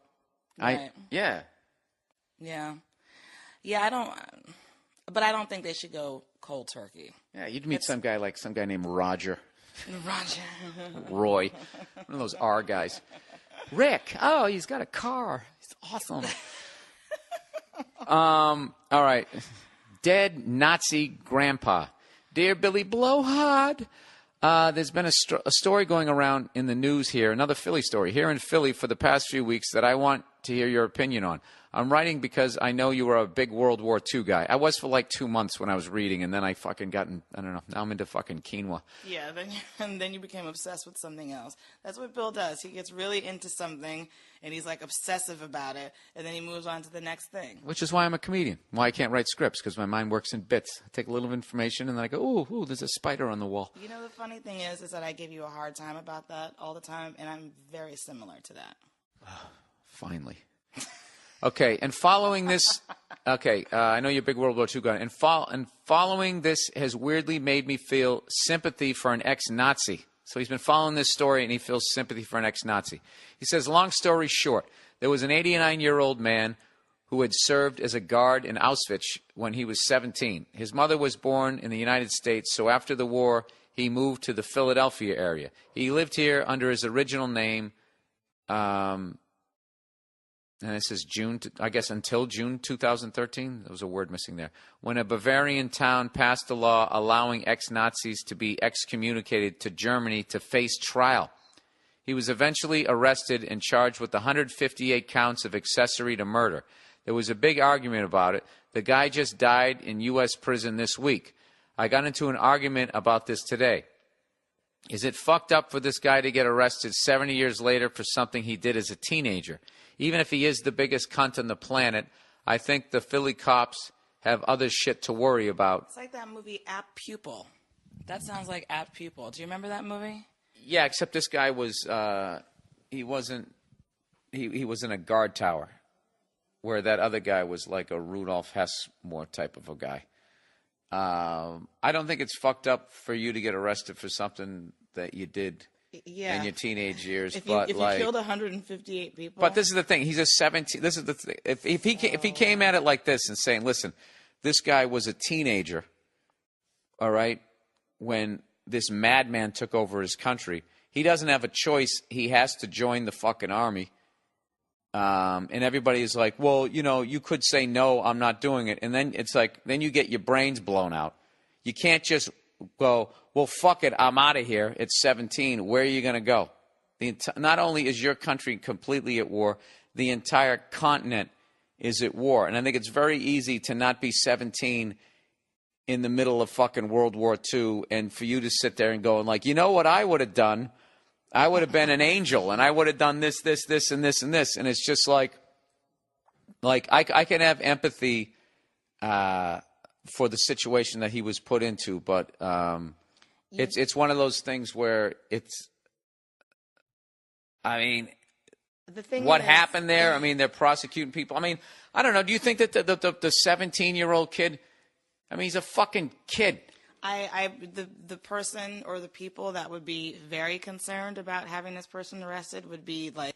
Right. Yeah. I don't. But I don't think they should go cold turkey. Yeah, you'd meet some guy named Roger. Roger. Roy. One of those R guys. Rick. Oh, he's got a car. He's awesome. All right. Dead Nazi Grandpa. Dear Billy Blowhard, there's been a story going around in the news here, another Philly story, here in Philly for the past few weeks that I want to hear your opinion on. I'm writing because I know you were a big World War II guy. I was for 2 months when I was reading, and then I fucking I don't know, now I'm into fucking quinoa. Yeah, then you became obsessed with something else. That's what Bill does. He gets really into something, and he's obsessive about it, and then he moves on to the next thing. Which is why I'm a comedian, why I can't write scripts, because my mind works in bits. I take a little information, and then I go, ooh, there's a spider on the wall. You know, the funny thing is that I give you a hard time about that all the time, and I'm very similar to that. Finally. Okay, and following this, I know you're a big World War II guy, and following this has weirdly made me feel sympathy for an ex-Nazi. So he's been following this story, and he feels sympathy for an ex-Nazi. He says, long story short, there was an 89-year-old man who had served as a guard in Auschwitz when he was 17. His mother was born in the United States, so after the war, he moved to the Philadelphia area. He lived here under his original name, and it says until June 2013. There was a word missing there. When a Bavarian town passed a law allowing ex-Nazis to be excommunicated to Germany to face trial. He was eventually arrested and charged with 158 counts of accessory to murder. There was a big argument about it. The guy just died in U.S. prison this week. I got into an argument about this today. Is it fucked up for this guy to get arrested 70 years later for something he did as a teenager? Even if he is the biggest cunt on the planet, I think the Philly cops have other shit to worry about. It's like that movie Apt Pupil. That sounds like Apt Pupil. Do you remember that movie? Yeah, except this guy was he was in a guard tower, where that other guy was like a Rudolph Hess more type of a guy. I don't think it's fucked up for you to get arrested for something that you did in your teenage years. If you killed 158 people. But this is the thing. He's a 17. This is the thing. If he came at it like this and saying, listen, this guy was a teenager, all right, when this madman took over his country, he doesn't have a choice. He has to join the fucking army. And everybody is like, well, you could say, no, I'm not doing it. And then it's like, then you get your brains blown out. You can't just go, well, fuck it, I'm out of here. It's 17. Where are you going to go? Not only is your country completely at war, the entire continent is at war. And I think it's very easy to not be 17 in the middle of fucking World War II and for you to sit there and go, like, you know what I would have done? I would have been an angel, and I would have done this, this, this, and this, and this. And it's just like I can have empathy for the situation that he was put into, but it's one of those things where it's, I mean, what happened there? I mean, they're prosecuting people. I mean, I don't know. Do you think that the 17-year-old kid, I mean, he's a fucking kid. The person or the people that would be very concerned about having this person arrested would be like,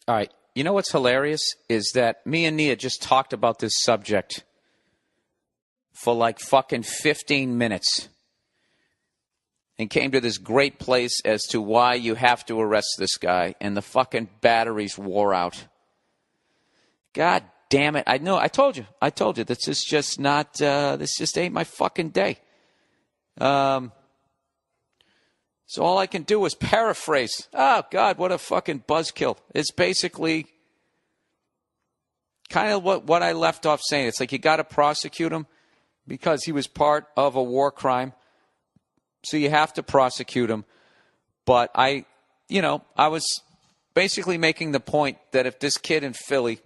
all right. You know what's hilarious is that me and Nia just talked about this subject for like fucking 15 minutes and came to this great place as to why you have to arrest this guy, and the fucking batteries wore out. God damn it. I know. I told you. This is just not, this just ain't my fucking day. So all I can do is paraphrase. Oh, God, what a fucking buzzkill. It's basically kind of what I left off saying. It's like you got to prosecute him because he was part of a war crime. So you have to prosecute him. But I was basically making the point that if this kid in Philly,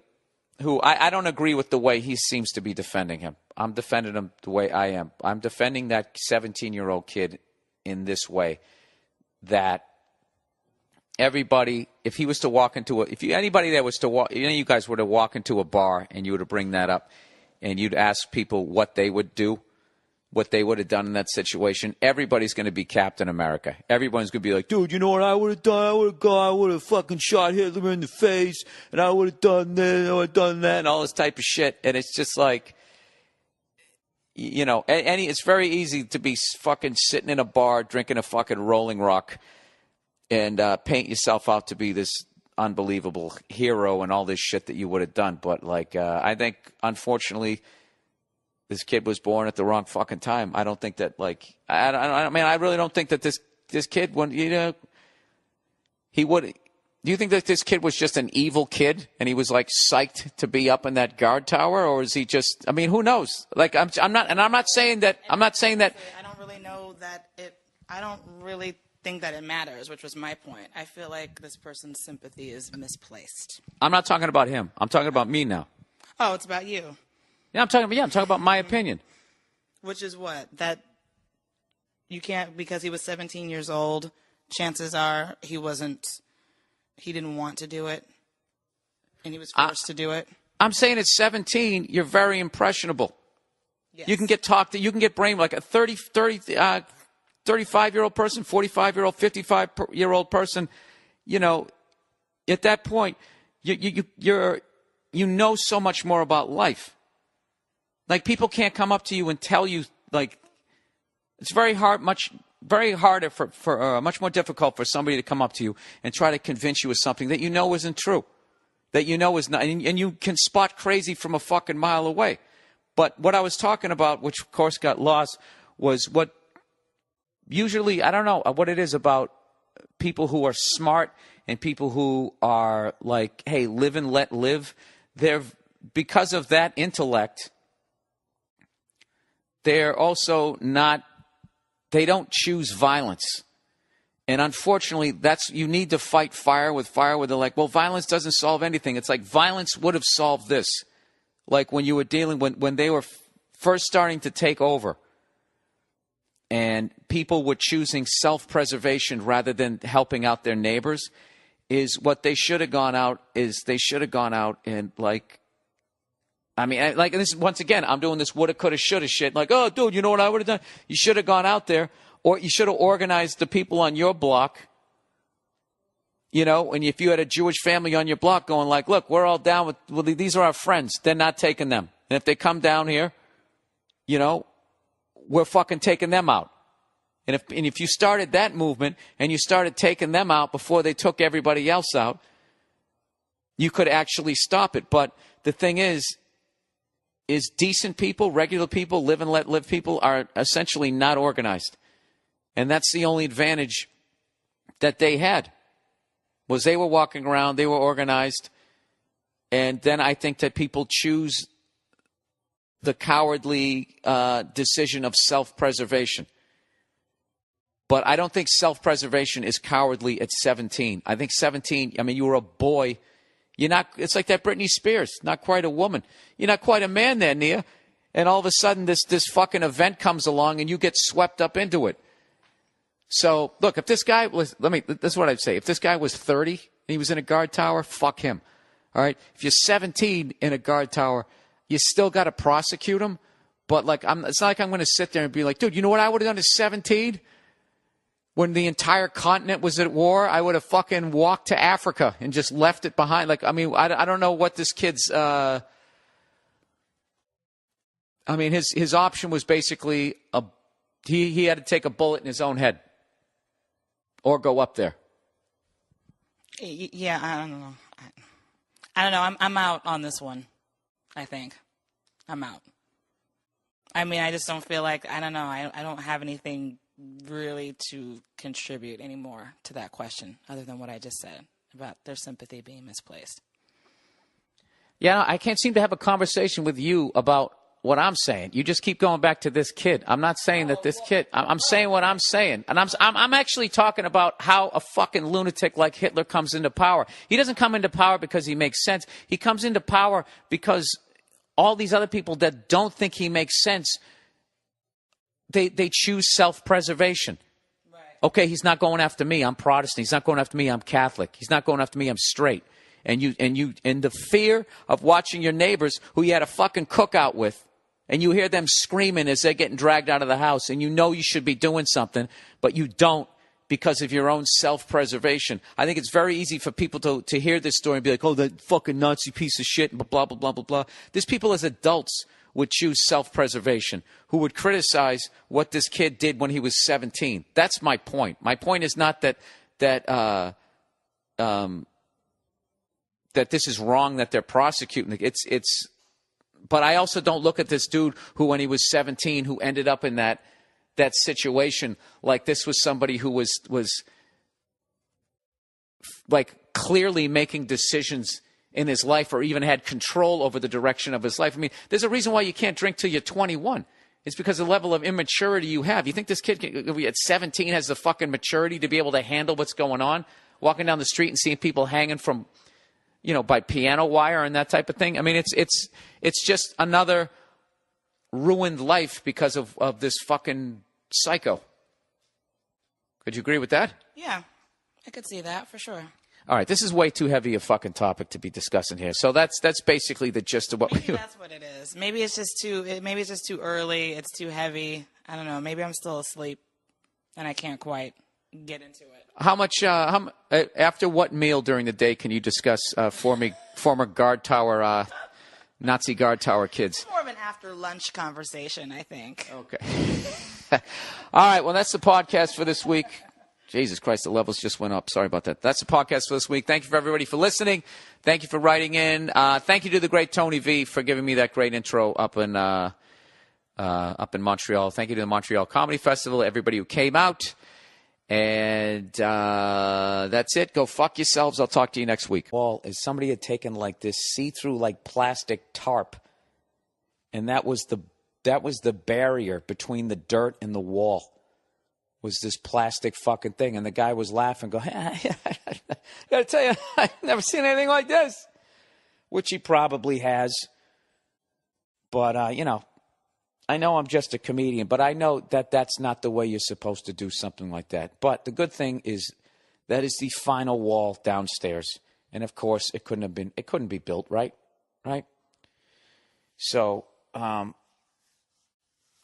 who I don't agree with the way he seems to be defending him. I'm defending him the way I am. I'm defending that 17-year-old kid in this way. That everybody, if he was to walk into anybody that was to walk, you guys were to walk into a bar and you were to bring that up and you'd ask people what they would do, what they would have done in that situation, everybody's going to be Captain America. Everyone's going to be like, dude, you know what I would have done? I would have fucking shot Hitler in the face, and I would have done this, I would have done that, and all this type of shit. And it's just like, it's very easy to be fucking sitting in a bar drinking a fucking Rolling Rock and paint yourself out to be this unbelievable hero and all this shit that you would have done. But, I think, unfortunately, this kid was born at the wrong fucking time. I don't think that, I really don't think that this kid, when, he would. Do you think that this kid was just an evil kid and he was psyched to be up in that guard tower, or is he just? I mean, who knows? I'm not saying that. I don't really know that I don't really think that it matters, which was my point. I feel like this person's sympathy is misplaced. I'm not talking about him. I'm talking about me now. Oh, it's about you. Yeah, I'm talking about my opinion. Which is what? That you can't, because he was 17 years old, chances are he didn't want to do it, and he was forced to do it. I'm saying at 17, you're very impressionable. Yes. You can get talked to, you can get brain like a 35-year-old person, 45-year-old, 55-year-old person. At that point, you know so much more about life. Like, people can't come up to you and tell you, it's very hard, much more difficult for somebody to come up to you and try to convince you of something that you know isn't true, that you know is not, and you can spot crazy from a fucking mile away. But what I was talking about, which of course got lost, was what usually, I don't know what it is about people who are smart and people who are like, hey, live and let live. Because of that intellect, they're also not, they don't choose violence. And unfortunately, you need to fight fire with fire, where they're like, well, violence doesn't solve anything. It's like violence would have solved this. Like when you were when they were first starting to take over and people were choosing self-preservation rather than helping out their neighbors, is what they should have gone out and this once again, I'm doing this woulda, coulda, shoulda shit. Like, oh, dude, you know what I would have done? You should have gone out there, or you should have organized the people on your block. And if you had a Jewish family on your block going like, look, we're all down with these are our friends. They're not taking them. And if they come down here, we're fucking taking them out. And if you started that movement and you started taking them out before they took everybody else out, you could actually stop it. But the thing is decent people, regular people, live and let live people are essentially not organized. And that's the only advantage that they had, was they were walking around, they were organized. And then I think that people choose the cowardly decision of self-preservation. But I don't think self-preservation is cowardly at 17. I think 17, I mean, you were a boy. You're not, it's like that Britney Spears, not quite a woman. You're not quite a man there, Nia. And all of a sudden this fucking event comes along and you get swept up into it. So, look, if this guy was, this is what I'd say. If this guy was 30 and he was in a guard tower, fuck him. All right? If you're 17 in a guard tower, you still got to prosecute him. But, like, it's not like I'm going to sit there and be like, dude, you know what I would have done at 17? When the entire continent was at war, I would have fucking walked to Africa and just left it behind. Like, I mean, I don't know what this kid's, I mean, his option was basically, he had to take a bullet in his own head or go up there. Yeah, I don't know. I don't know. I'm out on this one, I think. I'm out. I mean, I just don't feel like, I don't know. I don't have anything really to contribute anymore to that question other than what I just said about their sympathy being misplaced. Yeah, I can't seem to have a conversation with you about what I'm saying. You just keep going back to this kid. I'm not saying that this kid, I'm saying what I'm saying. And I'm actually talking about how a fucking lunatic like Hitler comes into power. He doesn't come into power because he makes sense. He comes into power because all these other people that don't think he makes sense, they choose self-preservation. Right. Okay, he's not going after me. I'm Protestant. He's not going after me. I'm Catholic. He's not going after me. I'm straight. And the fear of watching your neighbors who you had a fucking cookout with, and you hear them screaming as they're getting dragged out of the house, and you know you should be doing something, but you don't because of your own self-preservation. I think it's very easy for people to hear this story and be like, oh, that fucking Nazi piece of shit, and blah, blah, blah, blah, blah. There's people as adults would choose self-preservation, who would criticize what this kid did when he was 17. That's my point. My point is not that this is wrong that they're prosecuting. But I also don't look at this dude who, when he was 17, who ended up in that situation, like this was somebody who was like clearly making decisions in his life or even had control over the direction of his life. I mean, there's a reason why you can't drink till you're 21. It's because of the level of immaturity you have. You think this kid at 17 has the fucking maturity to be able to handle what's going on? Walking down the street and seeing people hanging from, by piano wire and that type of thing. I mean, it's just another ruined life because of this fucking psycho. Could you agree with that? Yeah, I could see that for sure. All right, this is way too heavy a fucking topic to be discussing here. So that's basically the gist of what maybe that's what it is. Maybe it's just too early. It's too heavy. I don't know. Maybe I'm still asleep and I can't quite get into it. How much? After what meal during the day can you discuss former guard tower, Nazi guard tower kids? It's more of an after lunch conversation, I think. Okay. All right. Well, that's the podcast for this week. Jesus Christ, the levels just went up. Sorry about that. That's the podcast for this week. Thank you for everybody for listening. Thank you for writing in. Thank you to the great Tony V for giving me that great intro up in Montreal. Thank you to the Montreal Comedy Festival, everybody who came out. And that's it. Go fuck yourselves. I'll talk to you next week. Wall is somebody had taken like this see-through like plastic tarp, and that was the barrier between the dirt and the wall. Was this plastic fucking thing, and the guy was laughing, go, I gotta tell you, I've never seen anything like this, which he probably has. But I know I'm just a comedian, but I know that that's not the way you're supposed to do something like that. But the good thing is that is the final wall downstairs. And of course it couldn't be built, right? Right? So,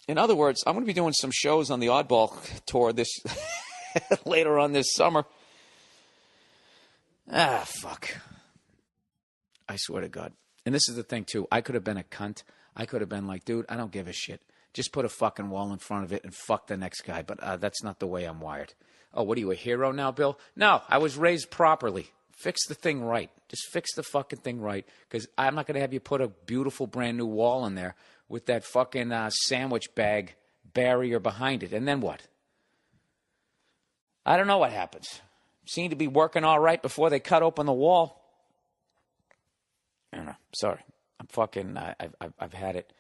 in other words, I'm going to be doing some shows on the Oddball tour this later on this summer. Fuck. I swear to God. And this is the thing too. I could have been a cunt. I could have been like, dude, I don't give a shit. Just put a fucking wall in front of it and fuck the next guy. But that's not the way I'm wired. Oh, what are you, a hero now, Bill? No, I was raised properly. Fix the thing right. Just fix the fucking thing right. Because I'm not going to have you put a beautiful brand new wall in there with that fucking sandwich bag barrier behind it. And then what? I don't know what happens. Seemed to be working all right before they cut open the wall. I don't know. Sorry. I'm fucking, I've had it.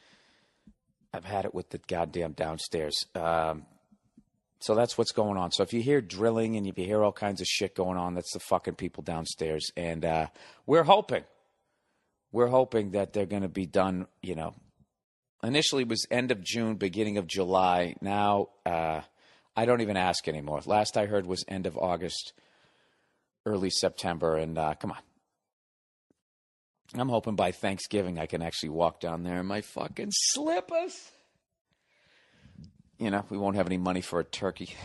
I've had it with the goddamn downstairs. So that's what's going on. So if you hear drilling and if you hear all kinds of shit going on, that's the fucking people downstairs. And we're hoping that they're going to be done, you know. Initially it was end of June, beginning of July. Now I don't even ask anymore. Last I heard was end of August, early September. And come on. I'm hoping by Thanksgiving I can actually walk down there in my fucking slippers. You know, we won't have any money for a turkey.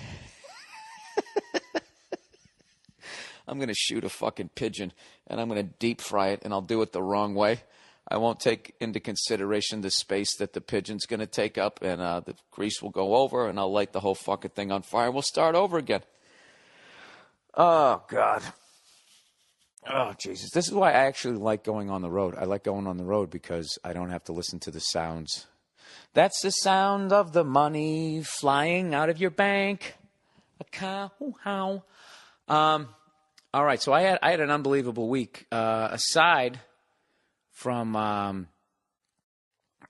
I'm going to shoot a fucking pigeon, and I'm going to deep fry it, and I'll do it the wrong way. I won't take into consideration the space that the pigeon's going to take up, and the grease will go over, and I'll light the whole fucking thing on fire, and we'll start over again. Oh, God. Oh, Jesus. This is why I actually like going on the road. I like going on the road because I don't have to listen to the sounds. That's the sound of the money flying out of your bank account. All right, so I had an unbelievable week. Aside from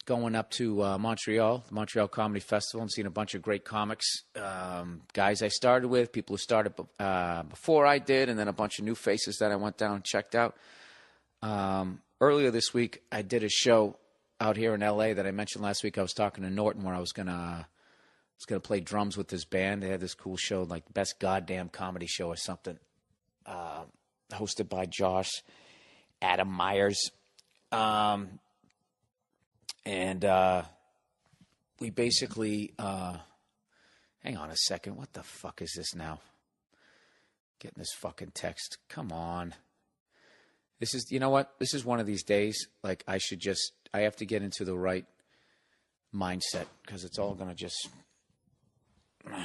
going up to Montreal, the Montreal Comedy Festival, and seeing a bunch of great comics, guys I started with, people who started before I did, and then a bunch of new faces that I went down and checked out. Earlier this week, I did a show out here in L.A. that I mentioned last week. I was talking to Norton where I was gonna play drums with this band. They had this cool show, like Best Goddamn Comedy Show or something, hosted by Josh Adam Myers. And we basically, hang on a second. What the fuck is this now? Getting this fucking text. Come on. This is, you know what? This is one of these days. Like, I have to get into the right mindset because it's all going to just,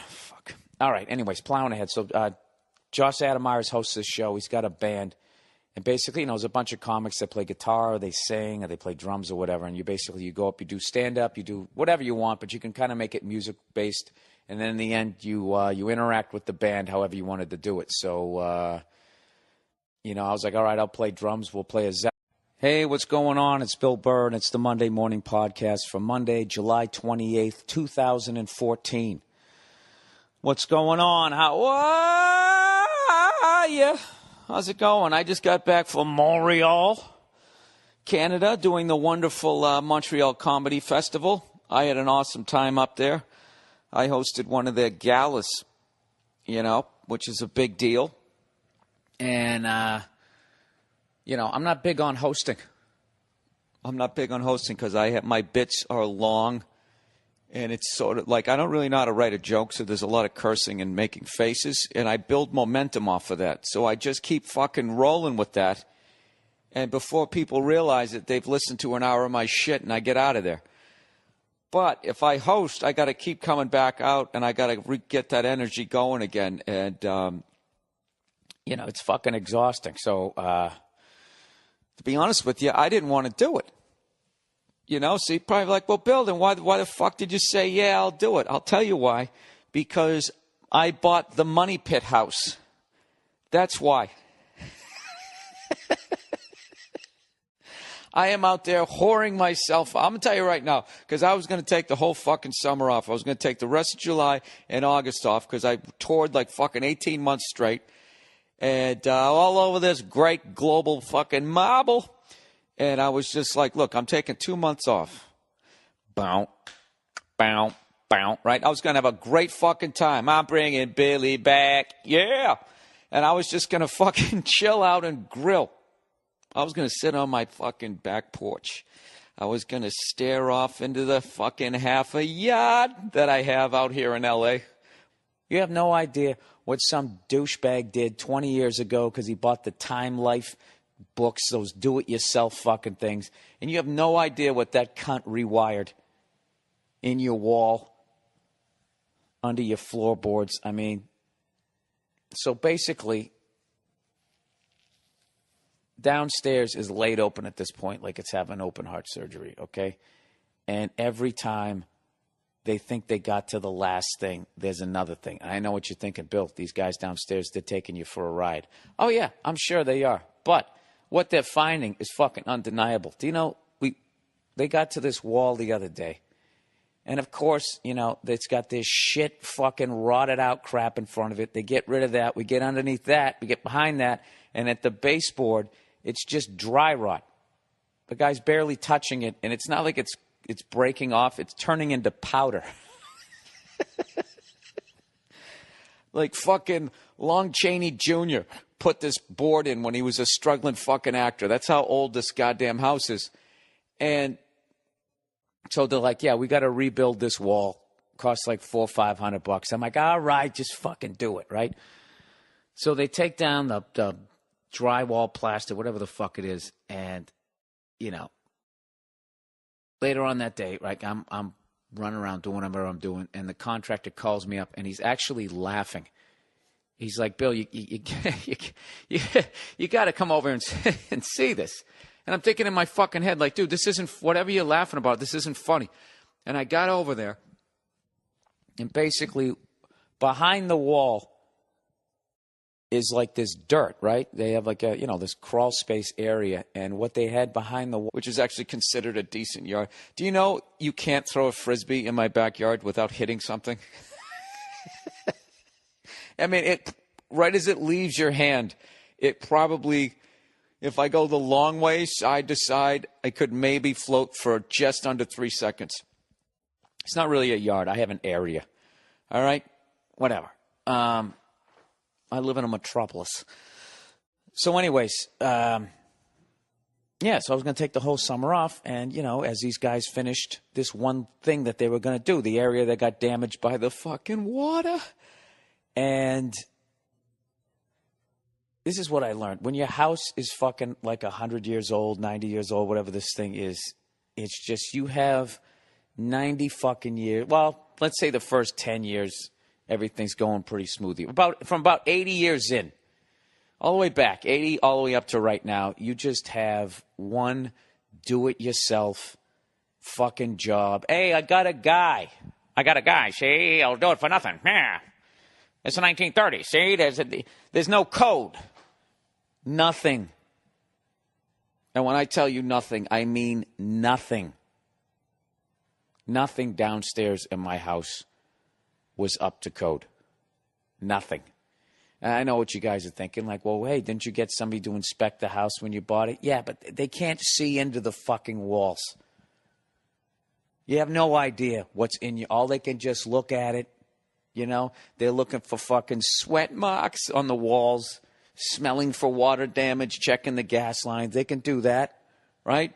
fuck. All right. Anyways, plowing ahead. So, Josh Adam Myers hosts this show. He's got a band. And basically, you know, there's a bunch of comics that play guitar, or they sing, or they play drums or whatever. And you go up, you do stand-up, you do whatever you want, but you can kind of make it music-based. And then in the end, you interact with the band however you wanted to do it. So, you know, I was like, all right, I'll play drums. We'll play a Zach. Hey, what's going on? It's Bill Burrs, and it's the Monday Morning Podcast for Monday, July 28th, 2014. What's going on? How are you? How's it going? I just got back from Montreal, Canada, doing the wonderful Montreal Comedy Festival. I had an awesome time up there. I hosted one of their galas, you know, which is a big deal. And, you know, I'm not big on hosting. Because my bits are long. And it's sort of like I don't really know how to write a joke, so there's a lot of cursing and making faces, and I build momentum off of that. So I just keep fucking rolling with that. And before people realize it, they've listened to an hour of my shit, and I get out of there. But if I host, I got to keep coming back out, and I got to get that energy going again. And, you know, it's fucking exhausting. So to be honest with you, I didn't want to do it. You know, so you're probably like, well, Bill, then why the fuck did you say, yeah, I'll do it? I'll tell you why. Because I bought the Money Pit house. That's why. I am out there whoring myself. I'm going to tell you right now, because I was going to take the whole fucking summer off. I was going to take the rest of July and August off because I toured like fucking 18 months straight. And all over this great global fucking marble. And I was just like, look, I'm taking 2 months off. Bow, bow, bow, right? I was going to have a great fucking time. I'm bringing Billy back. Yeah. And I was just going to fucking chill out and grill. I was going to sit on my fucking back porch. I was going to stare off into the fucking half a yard that I have out here in L.A. You have no idea what some douchebag did 20 years ago because he bought the Time Life books, those do-it-yourself fucking things, and you have no idea what that cunt rewired in your wall, under your floorboards. I mean, so basically, downstairs is laid open at this point, like it's having open heart surgery, okay? And every time they think they got to the last thing, there's another thing. I know what you're thinking, Bill. These guys downstairs, they're taking you for a ride. Oh, yeah, I'm sure they are. But what they're finding is fucking undeniable. Do you know, they got to this wall the other day. And, of course, you know, it's got this shit fucking rotted out crap in front of it. They get rid of that. We get underneath that. We get behind that. And at the baseboard, it's just dry rot. The guy's barely touching it. And it's not like it's breaking off. It's turning into powder. Like fucking Lon Chaney Jr. put this board in when he was a struggling fucking actor. That's how old this goddamn house is. And so they're like, yeah, we got to rebuild this wall. Costs like $400 or $500. I'm like, all right, just fucking do it, right? So they take down the drywall, plaster, whatever the fuck it is, and, you know, later on that day, right, I'm running around doing whatever I'm doing, and the contractor calls me up, and he's actually laughing. He's like, Bill, you got to come over and see this. And I'm thinking in my fucking head, like, dude, this isn't, whatever you're laughing about, this isn't funny. And I got over there, and basically behind the wall is like this dirt, right? They have like a, you know, this crawl space area. And what they had behind the wall, which is actually considered a decent yard. Do you know you can't throw a Frisbee in my backyard without hitting something? I mean, it right as it leaves your hand, it probably, if I go the long way, side to side, I could maybe float for just under 3 seconds. It's not really a yard. I have an area. All right? Whatever. I live in a metropolis. So anyways, yeah, so I was going to take the whole summer off. And, you know, as these guys finished this one thing that they were going to do, the area that got damaged by the fucking water. And this is what I learned. When your house is fucking like 100 years old, 90 years old, whatever this thing is, it's just you have 90 fucking years. Well, let's say the first 10 years, everything's going pretty smoothly. From about 80 years in, all the way back, 80 all the way up to right now, you just have one do-it-yourself fucking job. Hey, I got a guy. See, I'll do it for nothing. Yeah. It's the 1930s. See, there's no code. Nothing. And when I tell you nothing, I mean nothing. Nothing downstairs in my house was up to code. Nothing. And I know what you guys are thinking. Like, well, hey, didn't you get somebody to inspect the house when you bought it? Yeah, but they can't see into the fucking walls. You have no idea what's in you. All they can just look at it. You know, they're looking for fucking sweat marks on the walls, smelling for water damage, checking the gas lines. They can do that, right?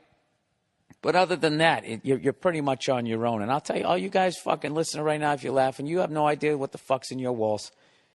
But other than that, you're pretty much on your own. And I'll tell you, all you guys fucking listening right now, if you're laughing, you have no idea what the fuck's in your walls.